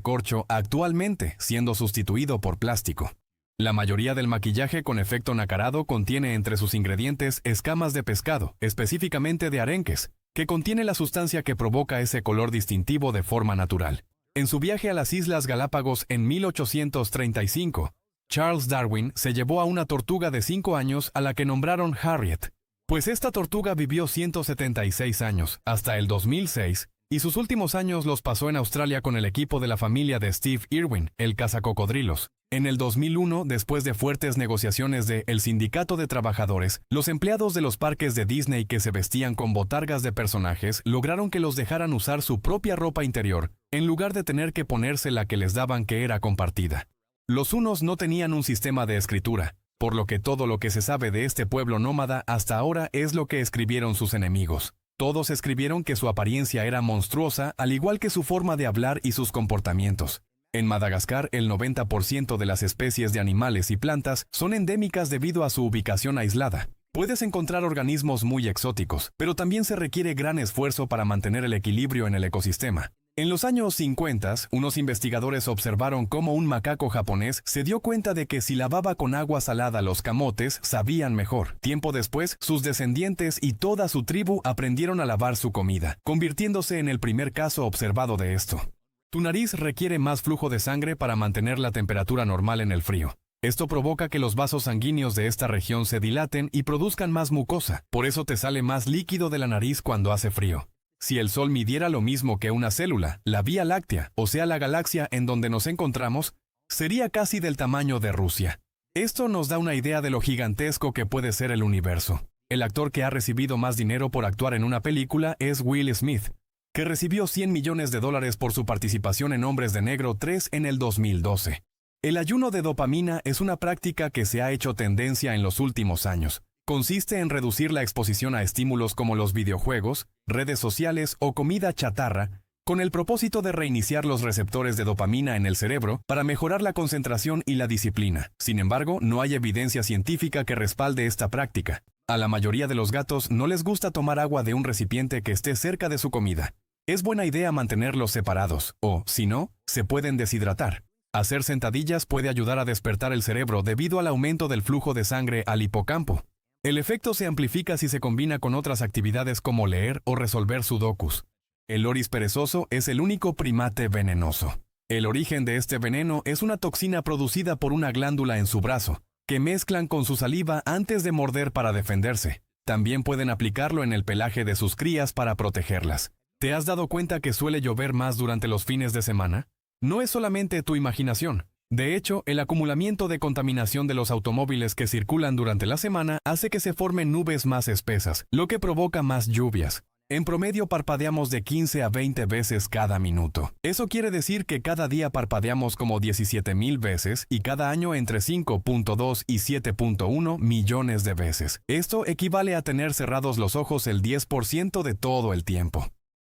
corcho actualmente, siendo sustituido por plástico. La mayoría del maquillaje con efecto nacarado contiene entre sus ingredientes escamas de pescado, específicamente de arenques, que contiene la sustancia que provoca ese color distintivo de forma natural. En su viaje a las Islas Galápagos en 1835, Charles Darwin se llevó a una tortuga de 5 años a la que nombraron Harriet, pues esta tortuga vivió 176 años, hasta el 2006, y sus últimos años los pasó en Australia con el equipo de la familia de Steve Irwin, el cazacocodrilos. En el 2001, después de fuertes negociaciones de El Sindicato de Trabajadores, los empleados de los parques de Disney que se vestían con botargas de personajes lograron que los dejaran usar su propia ropa interior, en lugar de tener que ponerse la que les daban que era compartida. Los hunos no tenían un sistema de escritura, por lo que todo lo que se sabe de este pueblo nómada hasta ahora es lo que escribieron sus enemigos. Todos escribieron que su apariencia era monstruosa, al igual que su forma de hablar y sus comportamientos. En Madagascar, el 90% de las especies de animales y plantas son endémicas debido a su ubicación aislada. Puedes encontrar organismos muy exóticos, pero también se requiere gran esfuerzo para mantener el equilibrio en el ecosistema. En los años 50, unos investigadores observaron cómo un macaco japonés se dio cuenta de que si lavaba con agua salada los camotes, sabían mejor. Tiempo después, sus descendientes y toda su tribu aprendieron a lavar su comida, convirtiéndose en el primer caso observado de esto. Tu nariz requiere más flujo de sangre para mantener la temperatura normal en el frío. Esto provoca que los vasos sanguíneos de esta región se dilaten y produzcan más mucosa. Por eso te sale más líquido de la nariz cuando hace frío. Si el Sol midiera lo mismo que una célula, la Vía Láctea, o sea la galaxia en donde nos encontramos, sería casi del tamaño de Rusia. Esto nos da una idea de lo gigantesco que puede ser el universo. El actor que ha recibido más dinero por actuar en una película es Will Smith, que recibió $100 millones por su participación en Hombres de Negro 3 en el 2012. El ayuno de dopamina es una práctica que se ha hecho tendencia en los últimos años. Consiste en reducir la exposición a estímulos como los videojuegos, redes sociales o comida chatarra, con el propósito de reiniciar los receptores de dopamina en el cerebro para mejorar la concentración y la disciplina. Sin embargo, no hay evidencia científica que respalde esta práctica. A la mayoría de los gatos no les gusta tomar agua de un recipiente que esté cerca de su comida. Es buena idea mantenerlos separados, o, si no, se pueden deshidratar. Hacer sentadillas puede ayudar a despertar el cerebro debido al aumento del flujo de sangre al hipocampo. El efecto se amplifica si se combina con otras actividades como leer o resolver sudokus. El loris perezoso es el único primate venenoso. El origen de este veneno es una toxina producida por una glándula en su brazo, que mezclan con su saliva antes de morder para defenderse. También pueden aplicarlo en el pelaje de sus crías para protegerlas. ¿Te has dado cuenta que suele llover más durante los fines de semana? No es solamente tu imaginación. De hecho, el acumulamiento de contaminación de los automóviles que circulan durante la semana hace que se formen nubes más espesas, lo que provoca más lluvias. En promedio parpadeamos de 15 a 20 veces cada minuto. Eso quiere decir que cada día parpadeamos como 17,000 veces y cada año entre 5.2 y 7.1 millones de veces. Esto equivale a tener cerrados los ojos el 10% de todo el tiempo.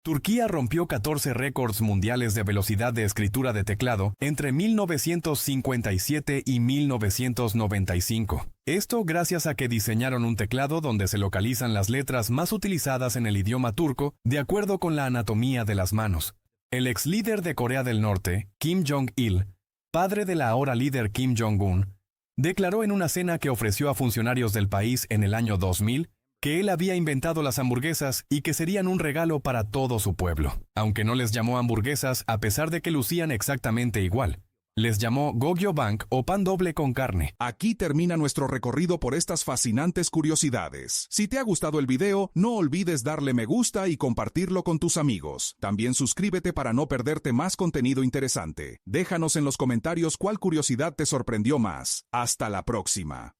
Turquía rompió 14 récords mundiales de velocidad de escritura de teclado entre 1957 y 1995. Esto gracias a que diseñaron un teclado donde se localizan las letras más utilizadas en el idioma turco de acuerdo con la anatomía de las manos. El ex líder de Corea del Norte, Kim Jong-il, padre de la ahora líder Kim Jong-un, declaró en una cena que ofreció a funcionarios del país en el año 2000 que él había inventado las hamburguesas y que serían un regalo para todo su pueblo. Aunque no les llamó hamburguesas a pesar de que lucían exactamente igual. Les llamó gogyeobang o pan doble con carne. Aquí termina nuestro recorrido por estas fascinantes curiosidades. Si te ha gustado el video, no olvides darle me gusta y compartirlo con tus amigos. También suscríbete para no perderte más contenido interesante. Déjanos en los comentarios cuál curiosidad te sorprendió más. Hasta la próxima.